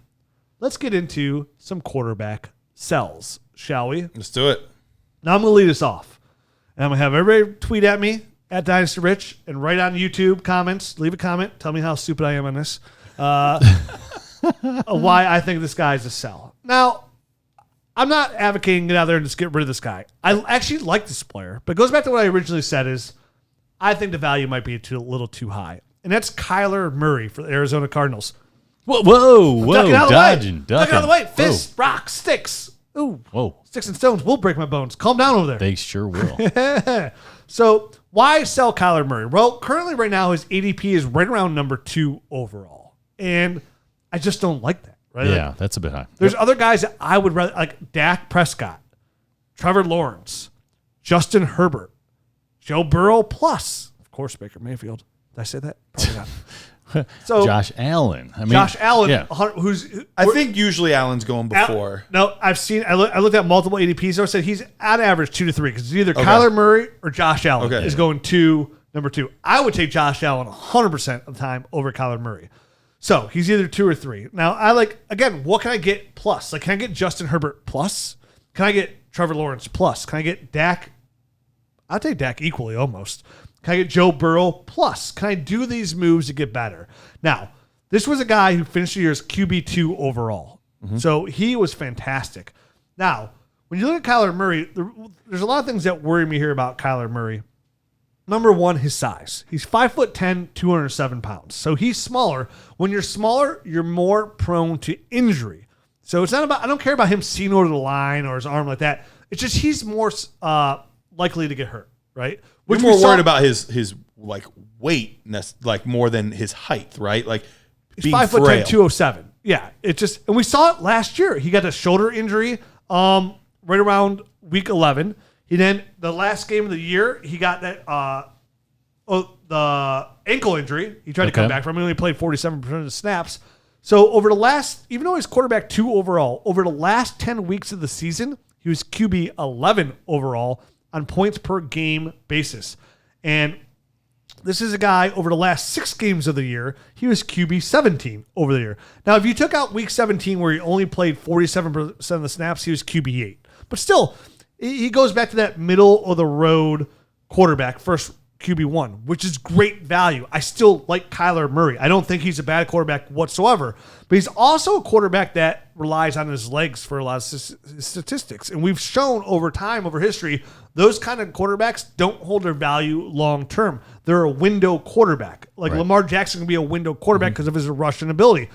let's get into some quarterback sells, shall we? Let's do it. Now I'm going to lead us off. And I'm going to have everybody tweet at me, at Dynasty Rich, and write on YouTube comments. Leave a comment. Tell me how stupid I am on this. Why I think this guy is a sell. Now, I'm not advocating get out there and just get rid of this guy. I actually like this player. But it goes back to what I originally said is I think the value might be a little too high. And that's Kyler Murray for the Arizona Cardinals. Whoa, Ducking out of dodging. Ducking out of the way. Fists, rocks, sticks. Ooh. Whoa. Sticks and stones will break my bones. Calm down over there. They sure will. So why sell Kyler Murray? Well, currently right now his ADP is right around #2 overall. And I just don't like that. Right? Yeah, Like, that's a bit high. there's other guys that I would rather, like Dak Prescott, Trevor Lawrence, Justin Herbert, Joe Burrow, plus, of course, Baker Mayfield. Did I say that? Probably not. So Josh Allen. I mean, Josh Allen, yeah. I think usually Allen's going before. No, I've seen. I looked at multiple ADPs. So I said he's on average 2 to 3 because it's either Kyler Murray or Josh Allen is going to #2. I would take Josh Allen 100% of the time over Kyler Murray. So he's either 2 or 3. Now I again. What can I get plus? Like, can I get Justin Herbert plus? Can I get Trevor Lawrence plus? Can I get Dak? I'll take Dak equally almost. Can I get Joe Burrow plus? Can I do these moves to get better? Now, this was a guy who finished the year as QB2 overall. So he was fantastic. Now, when you look at Kyler Murray, there's a lot of things that worry me here about Kyler Murray. Number one, his size. He's 5'10", 207 pounds. So he's smaller. When you're smaller, you're more prone to injury. So it's not about, I don't care about him seeing over the line or his arm like that. It's just he's more likely to get hurt, right? We're more worried about his like weight, like more than his height, right? Like he's 5'10", 207. Yeah, it just, and we saw it last year. He got a shoulder injury right around week 11. He then, the last game of the year, he got that the ankle injury. He tried to come back from it. He only played 47% of the snaps. So over the last, even though he's quarterback 2 overall, over the last 10 weeks of the season, he was QB 11 overall on points per game basis. And this is a guy over the last 6 games of the year, he was QB 17 over the year. Now, if you took out week 17 where he only played 47% of the snaps, he was QB 8. But still, he goes back to that middle of the road quarterback, first QB1, which is great value. I still like Kyler Murray. I don't think he's a bad quarterback whatsoever, but he's also a quarterback that relies on his legs for a lot of statistics. And we've shown over time, over history, those kind of quarterbacks don't hold their value long term. They're a window quarterback. Like Lamar Jackson can be a window quarterback because of his rushing ability.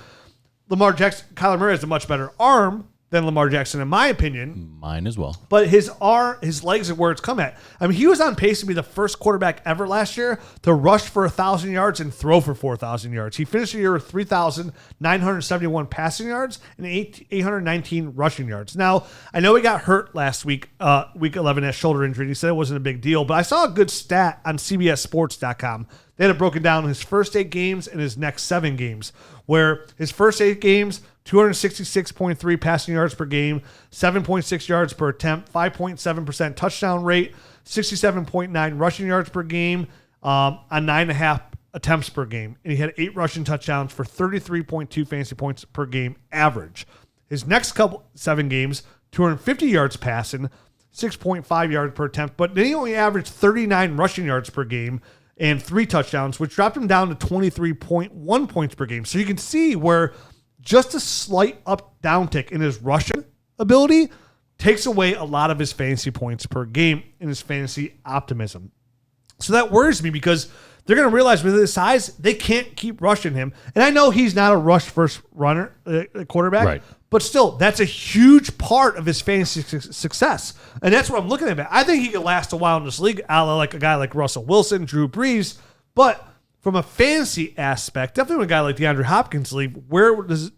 Kyler Murray has a much better arm than Lamar Jackson, in my opinion. Mine as well. But his legs are where it's come at. I mean, he was on pace to be the first quarterback ever last year to rush for 1,000 yards and throw for 4,000 yards. He finished the year with 3,971 passing yards and 819 rushing yards. Now, I know he got hurt last week, week 11, that shoulder injury. He said it wasn't a big deal, but I saw a good stat on CBSSports.com. They had it broken down in his first 8 games and his next 7 games, where his first 8 games, 266.3 passing yards per game, 7.6 yards per attempt, 5.7% touchdown rate, 67.9 rushing yards per game, on 9.5 attempts per game. And he had 8 rushing touchdowns for 33.2 fantasy points per game average. His next 7 games, 250 yards passing, 6.5 yards per attempt, but then he only averaged 39 rushing yards per game and 3 touchdowns, which dropped him down to 23.1 points per game. So you can see where just a slight up-down tick in his rushing ability takes away a lot of his fantasy points per game and his fantasy optimism. So that worries me because they're going to realize with his size, they can't keep rushing him. And I know he's not a rush-first runner, quarterback, right, but still, that's a huge part of his fantasy success. And that's what I'm looking at. I think he could last a while in this league, like a guy like Russell Wilson, Drew Brees, but from a fantasy aspect, definitely when a guy like DeAndre Hopkins leave, where does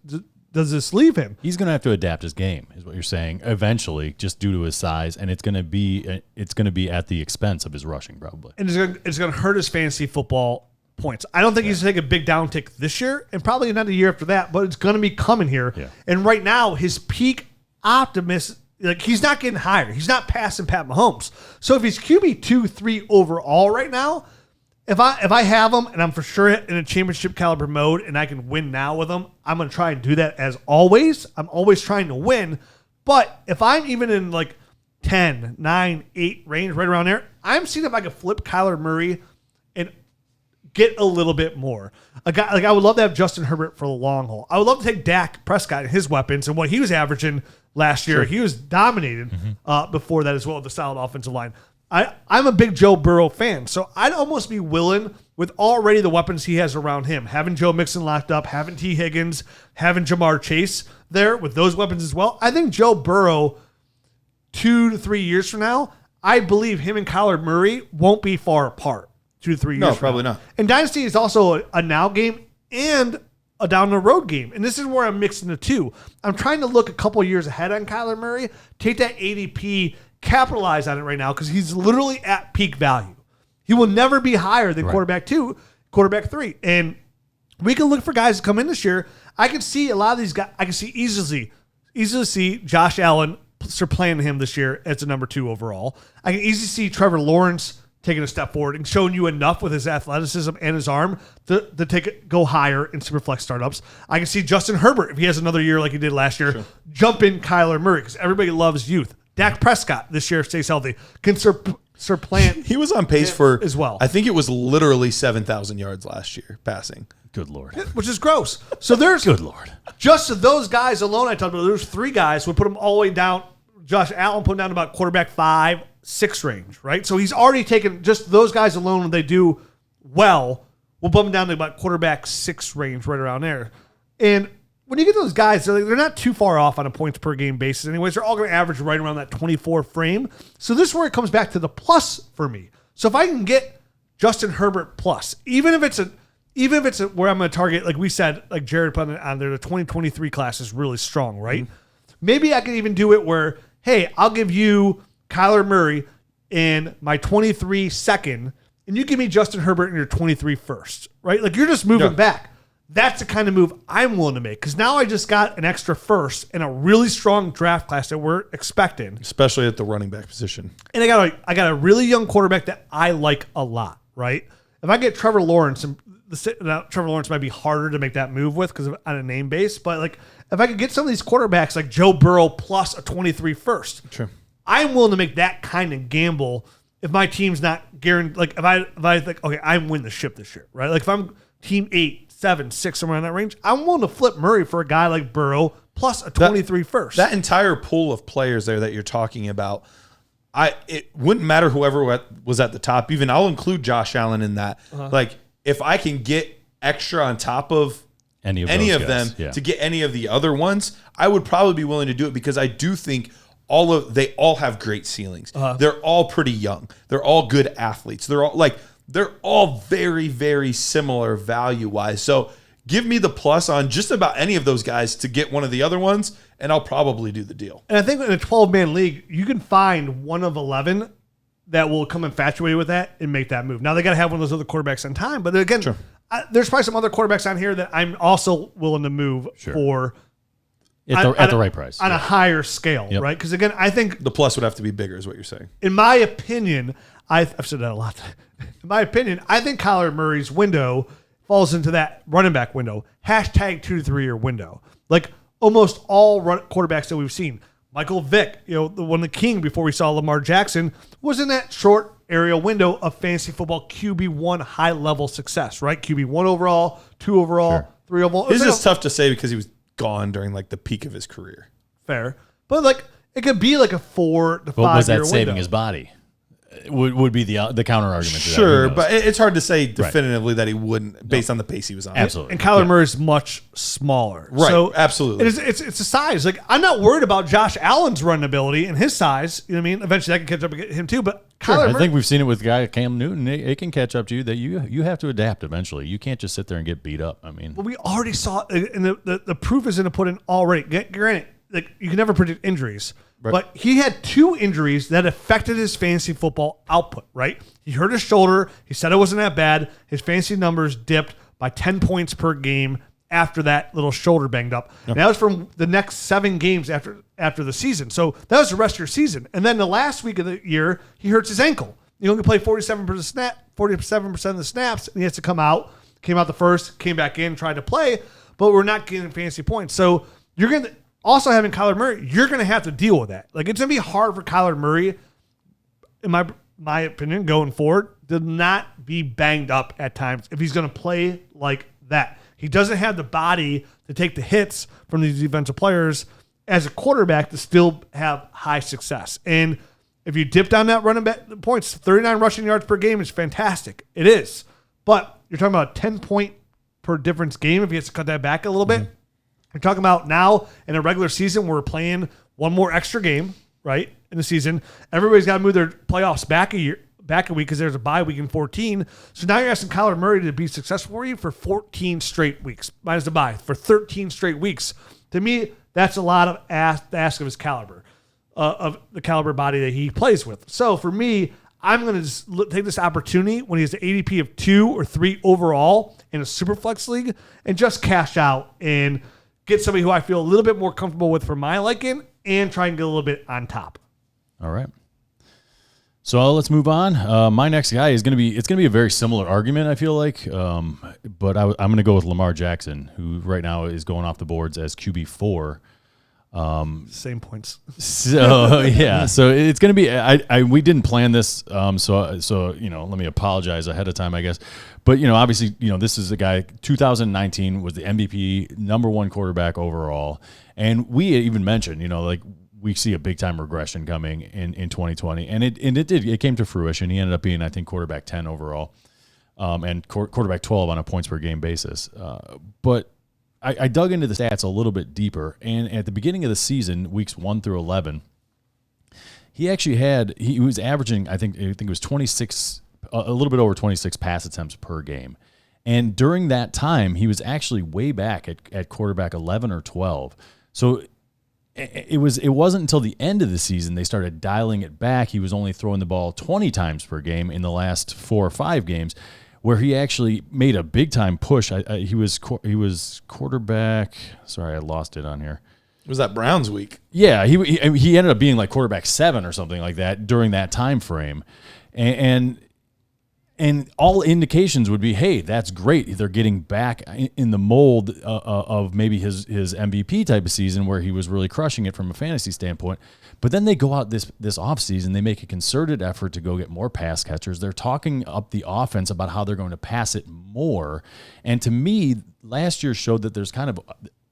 this leave him? He's going to have to adapt his game, is what you're saying, eventually, just due to his size, and it's going to be at the expense of his rushing, probably. And it's going to hurt his fantasy football points. I don't think he's going to take a big downtick this year, and probably not the year after that, but it's going to be coming here. Yeah. And right now, his peak optimist, like he's not getting higher. He's not passing Pat Mahomes. So if he's QB 2-3 overall right now, If I have him and I'm for sure in a championship caliber mode and I can win now with him, I'm going to try and do that as always. I'm always trying to win. But if I'm even in like 10, 9, 8 range, right around there, I'm seeing if I can flip Kyler Murray and get a little bit more. A guy like I would love to have Justin Herbert for the long haul. I would love to take Dak Prescott and his weapons and what he was averaging last year. Sure. He was dominated before that as well with the solid offensive line. I'm a big Joe Burrow fan, so I'd almost be willing, with already the weapons he has around him, having Joe Mixon locked up, having T. Higgins, having Jamar Chase there with those weapons as well. I think Joe Burrow, 2 to 3 years from now, I believe him and Kyler Murray won't be far apart 2 to 3 years from now. No, probably not. And Dynasty is also a now game and a down the road game. And this is where I'm mixing the two. I'm trying to look a couple years ahead on Kyler Murray, take that ADP, capitalize on it right now because he's literally at peak value. He will never be higher than quarterback 2, quarterback 3. And we can look for guys to come in this year. I can see a lot of these guys. I can see easily see Josh Allen supplanting him this year as the number 2 overall. I can easily see Trevor Lawrence taking a step forward and showing you enough with his athleticism and his arm to go higher in Superflex startups. I can see Justin Herbert, if he has another year like he did last year, jump in Kyler Murray because everybody loves youth. Dak Prescott this year stays healthy, can supplant. He was on pace for as well. I think it was literally 7,000 yards last year passing. Good Lord. Which is gross. So there's good Lord. Just those guys alone I talked about, there's 3 guys would put them all the way down Josh Allen put him down to about quarterback 5, 6 range, right? So he's already taken just those guys alone when they do well. We'll bump him down to about quarterback 6 range, right around there. And when you get those guys, they're not too far off on a points per game basis. Anyways, they're all going to average right around that 24 frame. So this is where it comes back to the plus for me. So if I can get Justin Herbert plus, even if it's where I'm going to target, like we said, like Jared put on there, the 2023 class is really strong, right? Mm-hmm. Maybe I can even do it where, hey, I'll give you Kyler Murray in my 23 second, and you give me Justin Herbert in your 23 first, right? Like you're just moving back. That's the kind of move I'm willing to make because now I just got an extra first in a really strong draft class that we're expecting, especially at the running back position. And I got a really young quarterback that I like a lot, right? If I get Trevor Lawrence, Trevor Lawrence might be harder to make that move with because on a name base, but like if I could get some of these quarterbacks like Joe Burrow plus a 23 first, sure, I'm willing to make that kind of gamble if my team's not guaranteed. Like if I think, okay, I'm winning the ship this year, right? Like if I'm team 8, 7, 6, somewhere in that range, I'm willing to flip Murray for a guy like Burrow plus a 23 first. That entire pool of players there that you're talking about, it wouldn't matter whoever was at the top. Even I'll include Josh Allen in that. Like if I can get extra on top of any of them to get any of the other ones, I would probably be willing to do it because I do think they all have great ceilings. They're all pretty young. They're all good athletes. They're all very, very similar value-wise. So give me the plus on just about any of those guys to get one of the other ones, and I'll probably do the deal. And I think in a 12-man league, you can find one of 11 that will come infatuated with that and make that move. Now, they got to have one of those other quarterbacks on time. But again, sure, there's probably some other quarterbacks on here that I'm also willing to move for at the right price. On a higher scale, right? Because again, I think the plus would have to be bigger is what you're saying. In my opinion, I've said that a lot. In my opinion, I think Kyler Murray's window falls into that running back window, #2 to 3 year window. Like almost all quarterbacks that we've seen. Michael Vick, the king before we saw Lamar Jackson, was in that short area window of fantasy football QB1 high level success, right? QB1 overall, 2 overall, 3 overall. This is tough to say because he was gone during like the peak of his career. Fair. But like it could be like a 4 to 5 year window. Was that saving his body? Would be the counter argument to that. Sure, but it's hard to say definitively that he wouldn't based on the pace he was on. Absolutely. And Kyler Murray is much smaller. Right, so absolutely. It's a size. Like I'm not worried about Josh Allen's running ability and his size. You know what I mean? Eventually I can catch up to him too, but Kyler Murray, I think we've seen it with guy Cam Newton. It can catch up to you that you have to adapt eventually. You can't just sit there and get beat up. I mean, well, we already saw it, and the proof is in the pudding already. Granted, like you can never predict injuries. Right. But he had 2 injuries that affected his fantasy football output, right? He hurt his shoulder. He said it wasn't that bad. His fantasy numbers dipped by 10 points per game after that little shoulder banged up. Yep. And that was from the next 7 games after the season. So that was the rest of your season. And then the last week of the year, he hurts his ankle. He only played 47% of the snaps, and he has to come out. Came out the first, came back in, tried to play, but we're not getting fantasy points. So you're going to... Also, having Kyler Murray, you're going to have to deal with that. Like, it's going to be hard for Kyler Murray, in my opinion, going forward, to not be banged up at times if he's going to play like that. He doesn't have the body to take the hits from these defensive players as a quarterback to still have high success. And if you dip down that running back points, 39 rushing yards per game is fantastic. It is. But you're talking about a 10-point per difference game if he has to cut that back a little bit. We're talking about now in a regular season, we're playing one more extra game, right, in the season. Everybody's got to move their playoffs back a week because there's a bye week in 14. So now you're asking Kyler Murray to be successful for you for 14 straight weeks, minus the bye, for 13 straight weeks. To me, that's a lot of ask of his caliber, of the caliber body that he plays with. So for me, I'm going to just take this opportunity when he has an ADP of 2 or 3 overall in a Superflex league and just cash out and get somebody who I feel a little bit more comfortable with for my liking and try and get a little bit on top. All right. So let's move on. My next guy is going to be a very similar argument, I feel like. But I'm going to go with Lamar Jackson, who right now is going off the boards as QB4. Same points. So yeah, so it's going to be. We didn't plan this, so let me apologize ahead of time, I guess. But obviously, this is a guy. 2019 was the MVP, #1 quarterback overall, and we even mentioned, we see a big time regression coming in 2020, and it came to fruition. He ended up being, I think, quarterback 10 overall, and quarterback 12 on a points per game basis. But I dug into the stats a little bit deeper, and at the beginning of the season, weeks 1 through 11, he was averaging, I think it was 26, a little bit over 26 pass attempts per game. And during that time, he was actually way back at quarterback 11 or 12. So it wasn't until the end of the season they started dialing it back. He was only throwing the ball 20 times per game in the last 4 or 5 games, where he actually made a big time push. He was quarterback. Sorry, I lost it on here. Was that Browns week? Yeah, he ended up being like quarterback 7 or something like that during that time frame, and all indications would be, hey, that's great. They're getting back in the mold of maybe his MVP type of season where he was really crushing it from a fantasy standpoint. But then they go out this offseason, they make a concerted effort to go get more pass catchers. They're talking up the offense about how they're going to pass it more. And to me, last year showed that there's kind of,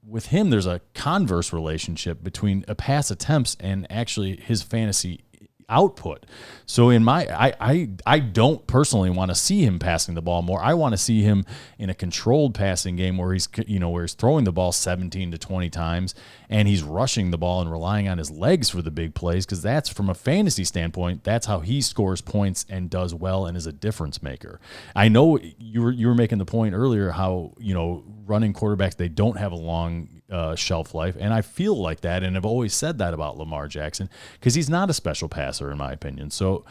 with him, there's a converse relationship between a pass attempts and actually his fantasy output. So I don't personally want to see him passing the ball more. I want to see him in a controlled passing game where he's throwing the ball 17 to 20 times and he's rushing the ball and relying on his legs for the big plays, because that's, from a fantasy standpoint, that's how he scores points and does well and is a difference maker. I know you were making the point earlier how, running quarterbacks, they don't have a long shelf life, and I feel like that, and I've always said that about Lamar Jackson, because he's not a special passer in my opinion. So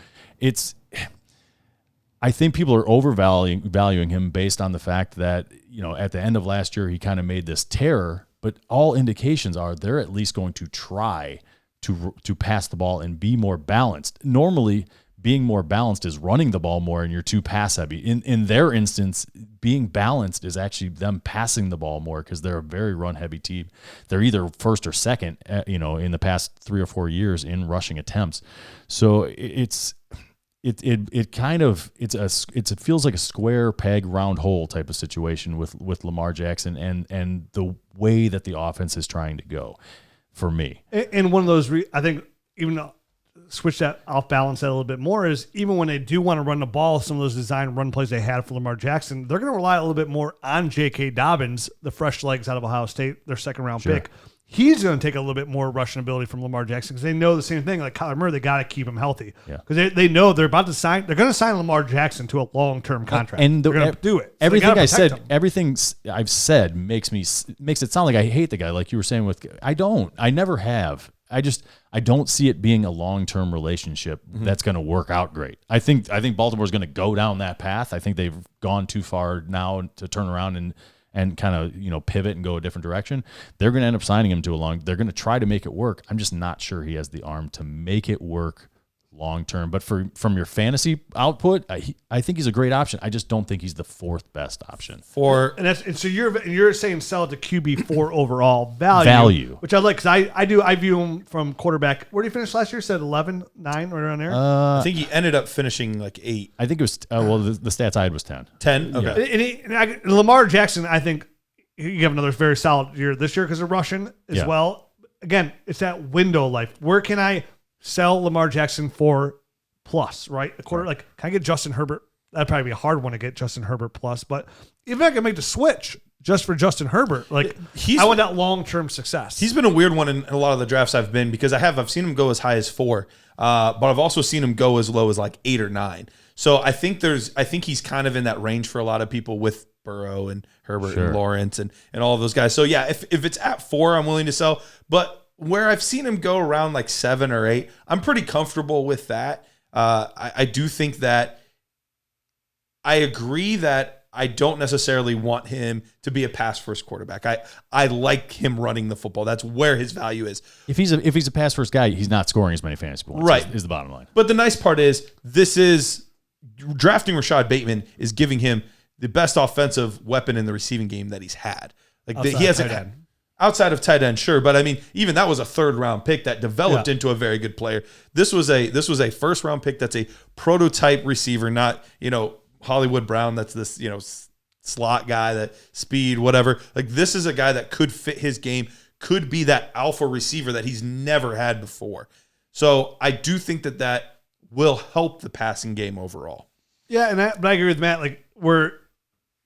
I think people are overvaluing him based on the fact that, at the end of last year he kind of made this terror, but all indications are they're at least going to try to pass the ball and be more balanced. Normally, being more balanced is running the ball more and you're too pass heavy. In their instance, being balanced is actually them passing the ball more, because they're a very run heavy team. They're either first or second, in the past 3 or 4 years in rushing attempts. So it feels like a square peg round hole type of situation with Lamar Jackson and the way that the offense is trying to go for me. And one of those, I think, even though switch that off balance that a little bit more, is even when they do want to run the ball, some of those design run plays they had for Lamar Jackson, they're going to rely a little bit more on J.K. Dobbins, the fresh legs out of Ohio State, their second round pick. He's going to take a little bit more rushing ability from Lamar Jackson, because they know the same thing. Like Kyler Murray, they got to keep him healthy, because they know they're about to sign. They're going to sign Lamar Jackson to a long-term contract, and they're going to do it. So everything I've said makes it sound like I hate the guy, like you were saying. I don't. I never have. I don't see it being a long-term relationship that's going to work out great. I think Baltimore's going to go down that path. I think they've gone too far now to turn around and kind of, pivot and go a different direction. They're going to end up signing him they're going to try to make it work. I'm just not sure he has the arm to make it work long term. But from your fantasy output, I think he's a great option. I just don't think he's the 4th best option. So you're saying sell it to QB4 overall value, which I like, because I view him from quarterback. Where did he finish last year? Said 11, 9, right around there. I think he ended up finishing like 8. I think it was the stats I had was 10. 10. Okay. And Lamar Jackson, I think you have another very solid year this year because of rushing as well. Again, it's that window life. Where can I sell Lamar Jackson for plus, right? A quarter, like, can I get Justin Herbert? That'd probably be a hard one to get Justin Herbert plus, but if I can make the switch just for Justin Herbert, like, I want that long-term success. He's been a weird one in a lot of the drafts I've been, because I've seen him go as high as 4, but I've also seen him go as low as like 8 or 9. So I think he's kind of in that range for a lot of people with Burrow and Herbert and Lawrence and all of those guys. So yeah, if it's at 4, I'm willing to sell, but where I've seen him go around like 7 or 8, I'm pretty comfortable with that. I do think that I agree that I don't necessarily want him to be a pass-first quarterback. I like him running the football. That's where his value is. If he's a pass-first guy, he's not scoring as many fantasy points. Right. Is the bottom line. But the nice part is drafting Rashad Bateman is giving him the best offensive weapon in the receiving game that he's had. Like, he hasn't had. Outside of tight end, sure, but I mean, even that was a 3rd round pick that developed into a very good player. This was a 1st round pick that's a prototype receiver, not Hollywood Brown. That's this slot guy, that speed, whatever. Like, this is a guy that could fit his game, could be that alpha receiver that he's never had before. So I do think that will help the passing game overall. Yeah, but I agree with Matt. Like where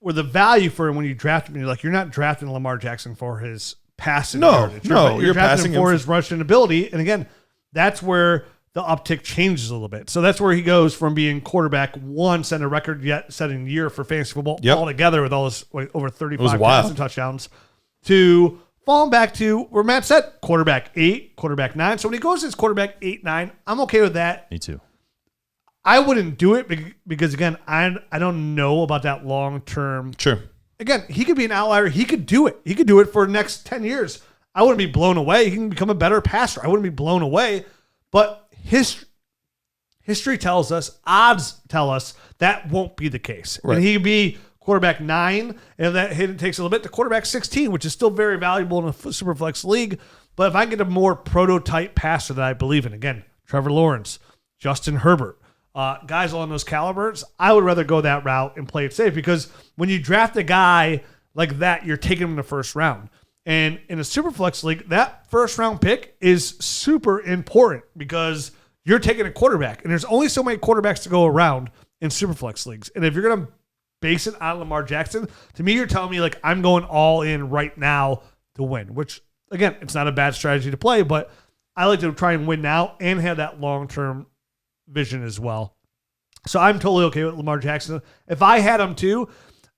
the value for him when you draft him, you're not drafting Lamar Jackson for his passing. You're drafting passing him for his rushing ability. And again, that's where the uptick changes a little bit. So that's where he goes from being quarterback one, set a record yet setting year for fantasy football altogether with all his over 35 passing touchdowns, to falling back to where Matt said quarterback 8, quarterback 9. So when he goes as quarterback 8, 9, I'm okay with that. Me too. I wouldn't do it because again, I don't know about that long term. Sure. Again, he could be an outlier. He could do it. He could do it for the next 10 years. I wouldn't be blown away. He can become a better passer. I wouldn't be blown away. But history tells us, odds tell us that won't be the case. Right. And he could be quarterback 9, and if that hit takes a little bit, to quarterback 16, which is still very valuable in a Superflex league. But if I get a more prototype passer that I believe in, again, Trevor Lawrence, Justin Herbert, guys along those calibers, I would rather go that route and play it safe, because when you draft a guy like that, you're taking him in the first round. And in a Superflex league, that first round pick is super important because you're taking a quarterback, and there's only so many quarterbacks to go around in Superflex leagues. And if you're going to base it on Lamar Jackson, to me, you're telling me like I'm going all in right now to win, which again, it's not a bad strategy to play, but I like to try and win now and have that long-term vision as well. So I'm totally okay with Lamar Jackson. If I had him too,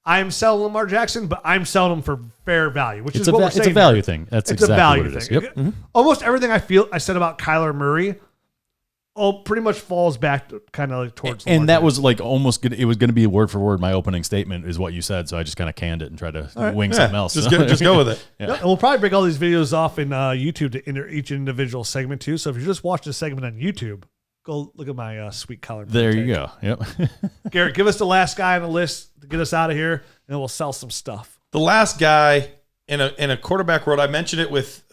I'm selling Lamar Jackson, but I'm selling him for fair value, which is what we're saying. It's a value thing. That's it's exactly a value what it is. thing. Yep. Mm-hmm. Almost everything I said about Kyler Murray, pretty much falls back to kind of like towards Lamar and that Jackson. was like almost good. It was going to be word for word my opening statement is what you said, so I just kind of canned it and tried to wing something else. Just go with it. Yeah. And we'll probably break all these videos off in YouTube to enter each individual segment too. So if you just watch the segment on YouTube, go look at my sweet Kyler Murray. There you go. Yep. Garrett, give us the last guy on the list to get us out of here, and then we'll sell some stuff. The last guy in a quarterback world, I mentioned it with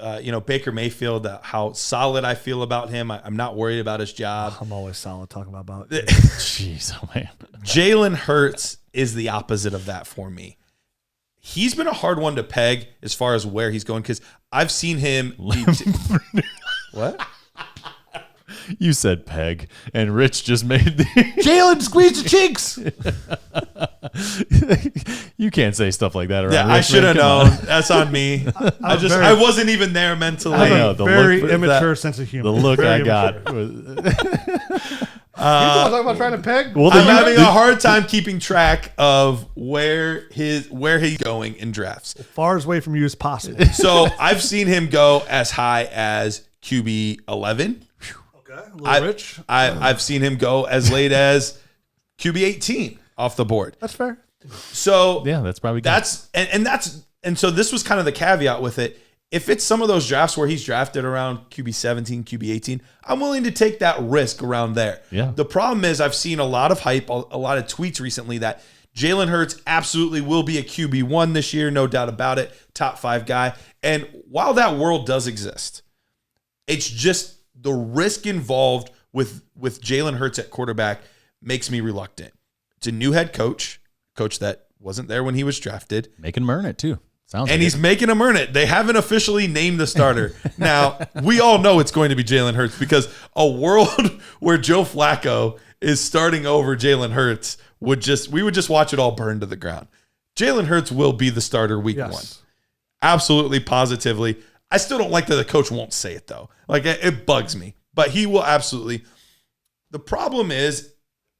Baker Mayfield, how solid I feel about him. I'm not worried about his job. I'm always solid talking about it. Jeez, oh man. Jalen Hurts is the opposite of that for me. He's been a hard one to peg as far as where he's going, because I've seen him. What? You said peg, and Rich just made the Jalen squeeze the cheeks. You can't say stuff like that around. Yeah, Rich, I should have known. on. That's on me. I wasn't even there mentally. I have a the very look- immature sense of humor. The look Very I got. you talking about trying to peg? Well, I'm having a hard time keeping track of where he's going in drafts. As far away from you as possible. So I've seen him go as high as QB 11. Okay, a little rich. I've seen him go as late as QB 18 off the board. That's fair. So Yeah, that's probably good. And so this was kind of the caveat with it. If it's some of those drafts where he's drafted around QB 17, QB 18, I'm willing to take that risk around there. Yeah. The problem is I've seen a lot of hype, a lot of tweets recently that Jalen Hurts absolutely will be a QB1 this year, no doubt about it, top 5 guy. And while that world does exist, it's just the risk involved with Jalen Hurts at quarterback makes me reluctant. It's a new head coach that wasn't there when he was drafted. Making him earn it too. Sounds And like he's making him earn it. They haven't officially named the starter. Now, we all know it's going to be Jalen Hurts, because a world where Joe Flacco is starting over Jalen Hurts we would just watch it all burn to the ground. Jalen Hurts will be the starter week 1. Absolutely, positively. I still don't like that the coach won't say it, though. Like, it bugs me. But he will absolutely. The problem is,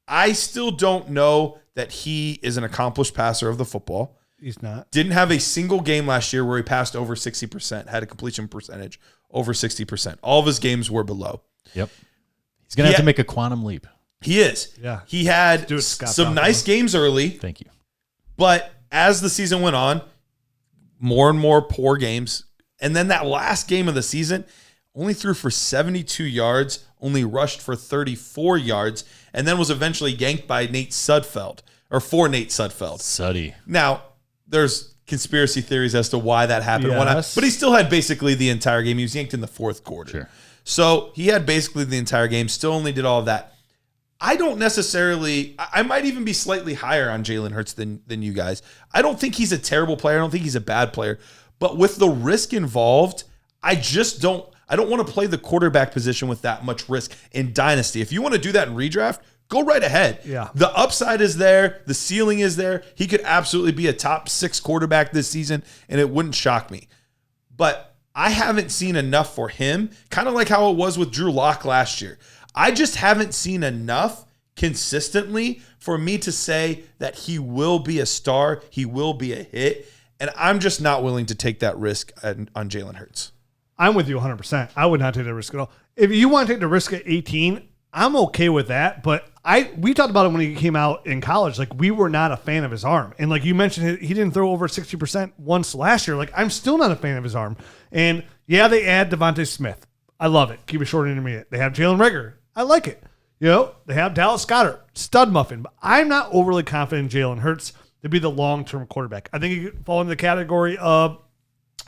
I still don't know that he is an accomplished passer of the football. He's not. Didn't have a single game last year where he passed over 60%, had a completion percentage over 60%. All of his games were below. Yep. He's going to have to make a quantum leap. He is. Yeah. He had Do it, Scott some Bauer. nice games early, Thank you. but as the season went on, more and more poor games. And then that last game of the season, only threw for 72 yards, only rushed for 34 yards, and then was eventually yanked by Nate Sudfeld, or for Nate Sudfeld. Suddy. Now, there's conspiracy theories as to why that happened. Yes. But he still had basically the entire game. He was yanked in the 4th quarter. Sure. So he had basically the entire game, still only did all of that. I don't necessarily, I might even be slightly higher on Jalen Hurts than you guys. I don't think he's a terrible player. I don't think he's a bad player. But with the risk involved, I don't want to play the quarterback position with that much risk in Dynasty. If you want to do that in redraft, go right ahead. Yeah. The upside is there. The ceiling is there. He could absolutely be a top 6 quarterback this season, and it wouldn't shock me. But I haven't seen enough for him, kind of like how it was with Drew Lock last year. I just haven't seen enough consistently for me to say that he will be a star, he will be a hit, and I'm just not willing to take that risk on Jalen Hurts. I'm with you 100%. I would not take the risk at all. If you want to take the risk at 18, I'm okay with that. But we talked about it when he came out in college. Like, we were not a fan of his arm. And like you mentioned, he didn't throw over 60% once last year. Like, I'm still not a fan of his arm. And yeah, they add Devontae Smith. I love it. Keep it short and intermediate. They have Jalen Reagor. I like it. You know, they have Dallas Goedert, stud muffin. But I'm not overly confident in Jalen Hurts to be the long-term quarterback. I think he could fall into the category of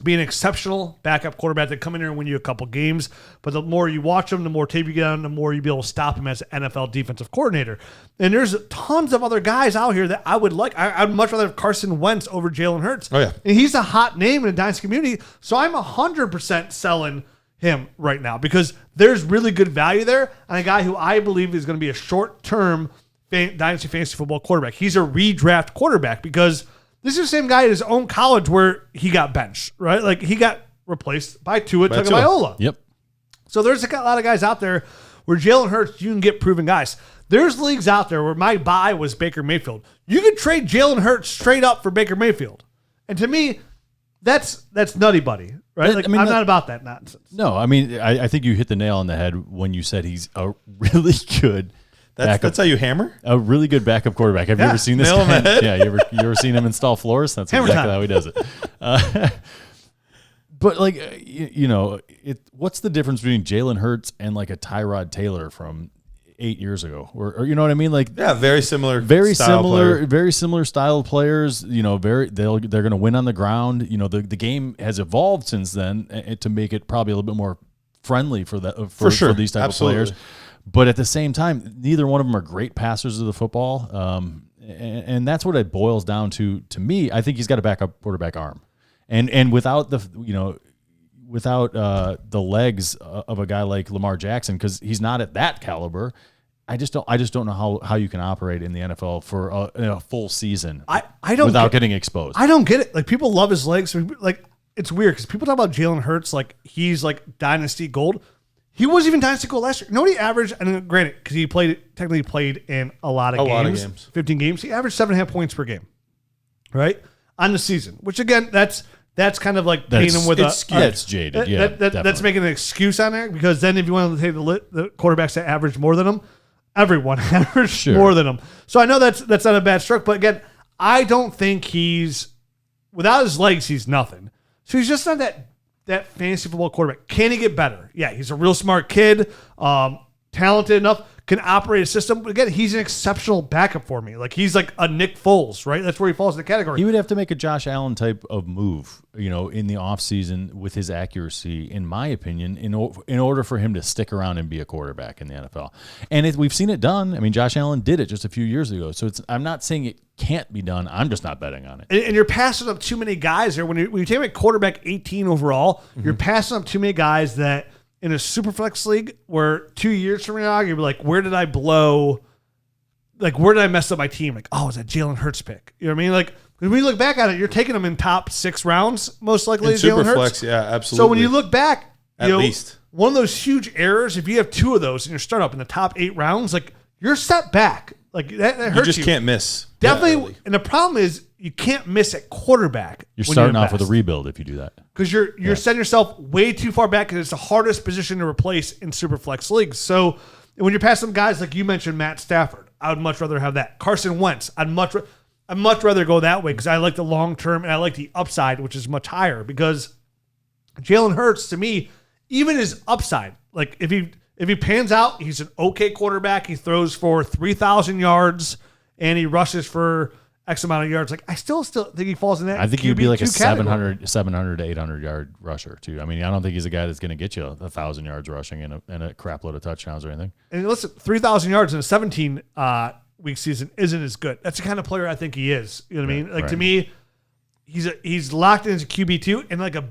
being an exceptional backup quarterback that come in here and win you a couple games. But the more you watch him, the more tape you get on, the more you'll be able to stop him as an NFL defensive coordinator. And there's tons of other guys out here that I would like. I'd much rather have Carson Wentz over Jalen Hurts. Oh, yeah. And he's a hot name in the Dynasty community. So I'm 100% selling him right now because there's really good value there on a guy who I believe is going to be a short-term Dynasty fantasy football quarterback. He's a redraft quarterback because this is the same guy at his own college where he got benched, right? Like, he got replaced by Tua Tagovailoa. Yep. So there's a lot of guys out there where Jalen Hurts, you can get proven guys. There's leagues out there where my buy was Baker Mayfield. You could trade Jalen Hurts straight up for Baker Mayfield. And to me, that's nutty buddy, right? Like, I'm not about that nonsense. No, I mean, I think you hit the nail on the head when you said he's a really good That's how you hammer? A really good backup quarterback. Have you ever seen this nail guy? on the head. Yeah, you ever seen him install floors? That's Hammer exactly time. how he does it. But like, what's the difference between Jalen Hurts and like a Tyrod Taylor from 8 years ago, or you know what I mean? Like, Yeah, very similar. very style similar, player. very similar style of players. You know, they're going to win on the ground. You know, the game has evolved since then to make it probably a little bit more friendly for that For sure. for these type Absolutely. of players. But at the same time, neither one of them are great passers of the football, and that's what it boils down to. To me, I think he's got a backup quarterback arm, and without the legs of a guy like Lamar Jackson, because he's not at that caliber. I just don't know how you can operate in the NFL for a full season. I don't without getting exposed. I don't get it. Like, people love his legs. Like, it's weird because people talk about Jalen Hurts like he's like Dynasty gold. He wasn't even Dynasty gold last year. Nobody averaged, and granted, because he technically played in a lot of games. 15 games. He averaged 7.5 points per game, right? On the season, which again, that's kind of like painting him with that's jaded. Yeah, that's making an excuse on there, because then if you want to take the quarterbacks that average more than him, everyone averaged more than him. So I know that's not a bad stroke, but again, I don't think without his legs, he's nothing. So he's just not that fantasy football quarterback. Can he get better? Yeah, he's a real smart kid, talented enough, can operate a system. But again, he's an exceptional backup for me. Like, he's like a Nick Foles, right? That's where he falls in the category. He would have to make a Josh Allen type of move, in the offseason with his accuracy, in my opinion, in order for him to stick around and be a quarterback in the NFL. And we've seen it done. I mean, Josh Allen did it just a few years ago. So I'm not saying it can't be done. I'm just not betting on it. And you're passing up too many guys there. When you take a quarterback 18 overall, you're passing up too many guys that in a super flex league where 2 years from now, you'll be like, where did I blow? Like, where did I mess up my team? Like, oh, it's a Jalen Hurts pick. You know what I mean? Like, when we look back at it, you're taking them in top 6 rounds, most likely. In super Jalen Hurts. flex, yeah, absolutely. So when you look back, At least. one of those huge errors, if you have 2 of those in your startup in the top 8 rounds, like, you're set back. Like, that hurts you. You just can't miss. Definitely. And the problem is you can't miss at quarterback. You're starting off with a rebuild if you do that. Because you're setting yourself way too far back, because it's the hardest position to replace in Superflex leagues. So when you're passing guys like you mentioned, Matt Stafford, I would much rather have that. Carson Wentz, I'd much rather go that way, because I like the long term and I like the upside, which is much higher. Because Jalen Hurts, to me, even his upside, like if he pans out, he's an okay quarterback. He throws for 3,000 yards and he rushes for X amount of yards. Like, I still think he falls in that. I think he'd be like a category. 700 to 800 yard rusher too. I mean, I don't think he's a guy that's going to get you 1,000 yards rushing and a crap load of touchdowns or anything. And listen, 3,000 yards in a 17 week season isn't as good. That's the kind of player I think he is. You know what I mean? Like, to me, he's locked in as a QB2 and like a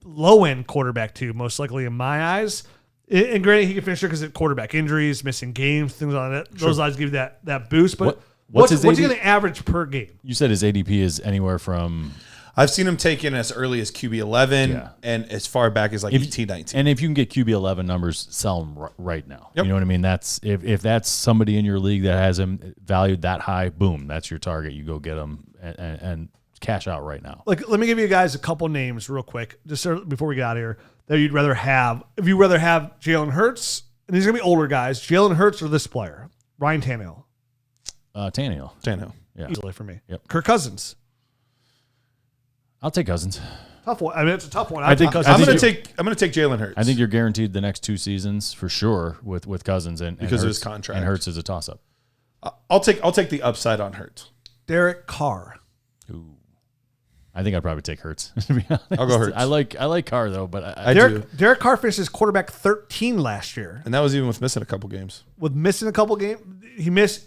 low-end quarterback too, most likely in my eyes. And granted, he can finish there because of quarterback injuries, missing games, things like that. Those odds give you that boost. But what's he going to average per game? You said his ADP is anywhere from... I've seen him taken as early as QB 11 and as far back as like 18, 19. And if you can get QB 11 numbers, sell him right now. Yep. You know what I mean? That's if that's somebody in your league that has him valued that high, boom, that's your target. You go get him and cash out right now. Like, let me give you guys a couple names real quick, just before we get out of here, that you'd rather have. If you'd rather have Jalen Hurts, and these are going to be older guys, Jalen Hurts or this player, Ryan Tannehill. Tannehill. Yeah. Easily for me. Yep. Kirk Cousins. I'll take Cousins. Tough one. I mean, it's a tough one. I'm going to take Jalen Hurts. I think you're guaranteed the next 2 seasons for sure with Cousins and because Hurts, of his contract. And Hurts is a toss up. I'll take the upside on Hurts. Derek Carr. Ooh. I think I'd probably take Hurts. To be honest. I'll go Hurts. I like Carr though, but Derek Carr finished his quarterback 13 last year. And that was even with missing a couple games. With missing a couple games, he missed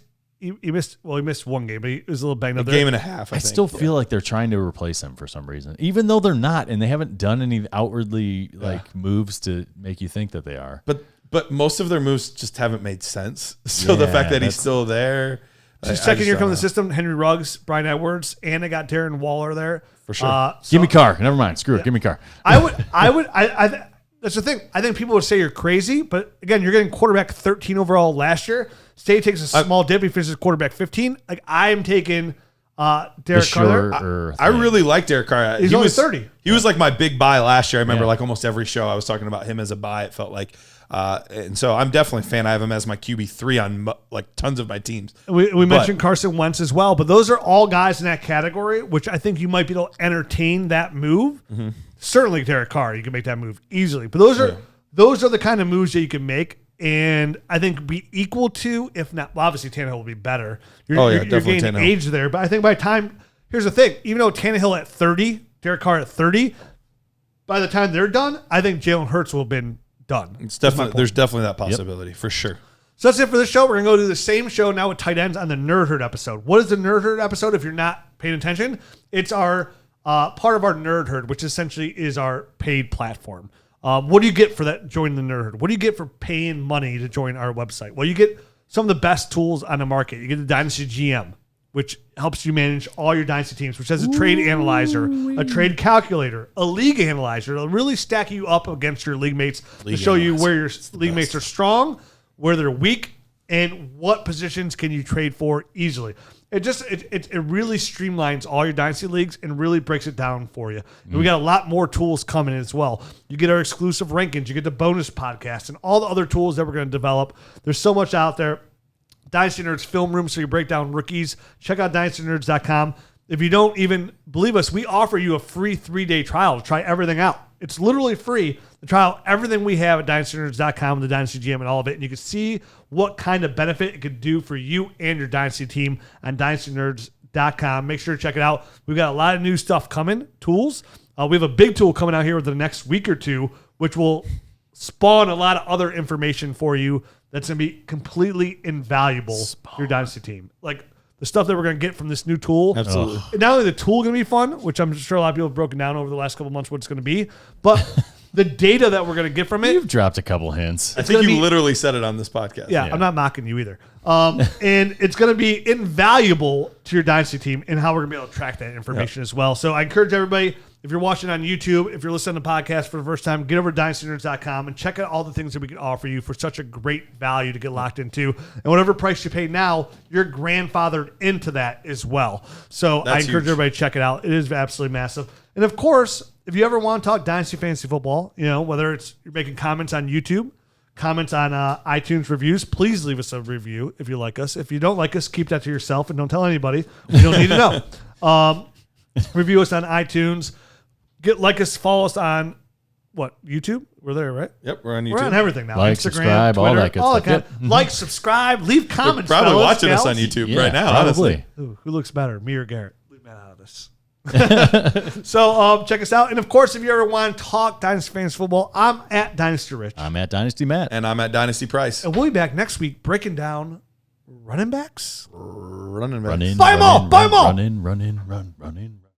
one game, but he was a little banged up there. Game and a half, I think. still feel like they're trying to replace him for some reason, even though they're not, and they haven't done any outwardly moves to make you think that they are. But most of their moves just haven't made sense. So the fact that he's still there. Second year coming the system, Henry Ruggs, Brian Edwards, and they got Darren Waller there. For sure. Give me Carr. Never mind. Screw it. Give me Carr. That's the thing. I think people would say you're crazy, but again, you're getting quarterback 13 overall last year. State takes a small dip. He finishes quarterback 15. Like, I'm taking Derek Carr. I really like Derek Carr. He's only 30. He was like my big buy last year. I remember like almost every show I was talking about him as a buy. It felt like, and so I'm definitely a fan. I have him as my QB3 on like tons of my teams. We mentioned Carson Wentz as well, but those are all guys in that category, which I think you might be able to entertain that move. Mm-hmm. Certainly Derek Carr, you can make that move easily. But those are the kind of moves that you can make. And I think be equal to, if not, well, obviously Tannehill will be better. You're gaining Tannehill. Age there. But I think by the time, here's the thing, even though Tannehill at 30, Derek Carr at 30, by the time they're done, I think Jalen Hurts will have been done. There's definitely that possibility for sure. So that's it for this show. We're going to go do the same show now with tight ends on the Nerd Herd episode. What is the Nerd Herd episode if you're not paying attention? It's our part of our Nerd Herd, which essentially is our paid platform. What do you get for that? Join the Nerd Herd. What do you get for paying money to join our website? Well, you get some of the best tools on the market. You get the Dynasty GM, which helps you manage all your Dynasty teams, which has a trade analyzer, a trade calculator, a league analyzer. It'll really stack you up against your league mates to show you where your league mates are strong, where they're weak, and what positions can you trade for easily. It really streamlines all your Dynasty leagues and really breaks it down for you. And we got a lot more tools coming as well. You get our exclusive rankings, you get the bonus podcast, and all the other tools that we're going to develop. There's so much out there. Dynasty Nerds Film Room, so you break down rookies. Check out dynastynerds.com. If you don't even believe us, we offer you a free 3-day trial to try everything out. It's literally free to try out everything we have at dynastynerds.com, the Dynasty GM, and all of it. And you can see what kind of benefit it could do for you and your Dynasty team on dynastynerds.com. Make sure to check it out. We've got a lot of new stuff coming, tools. We have a big tool coming out here within the next week or two, which will spawn a lot of other information for you that's going to be completely invaluable to your Dynasty team. Like the stuff that we're going to get from this new tool. Absolutely. And not only the tool going to be fun, which I'm sure a lot of people have broken down over the last couple of months what it's going to be, but the data that we're going to get from it. You've dropped a couple hints. I think you literally said it on this podcast. Yeah, I'm not mocking you either. And it's going to be invaluable to your Dynasty team and how we're going to be able to track that information as well. So I encourage everybody, if you're watching on YouTube, if you're listening to the podcast for the first time, get over to dynastynerds.com and check out all the things that we can offer you for such a great value to get locked into. And whatever price you pay now, you're grandfathered into that as well. So I encourage everybody to check it out. It is absolutely massive. And of course, if you ever want to talk Dynasty Fantasy Football, whether it's you're making comments on YouTube, comments on iTunes reviews, please leave us a review if you like us. If you don't like us, keep that to yourself and don't tell anybody. We don't need to know. Review us on iTunes. Like us, follow us on YouTube? We're there, right? Yep, we're on YouTube. We're on everything now. Like, Instagram, subscribe, Twitter, all that good stuff. Kind. Like, subscribe, leave comments. You're probably fellas, watching us on YouTube right now, probably. honestly. Ooh, who looks better, me or Garrett? Leave Matt out of this. So check us out. And of course, if you ever want to talk Dynasty Fantasy Football, I'm at Dynasty Rich. I'm at Dynasty Matt. And I'm at Dynasty Price. And we'll be back next week breaking down running backs. Running backs. Run in, Buy them all! Buy them all! Run in, run in, run in.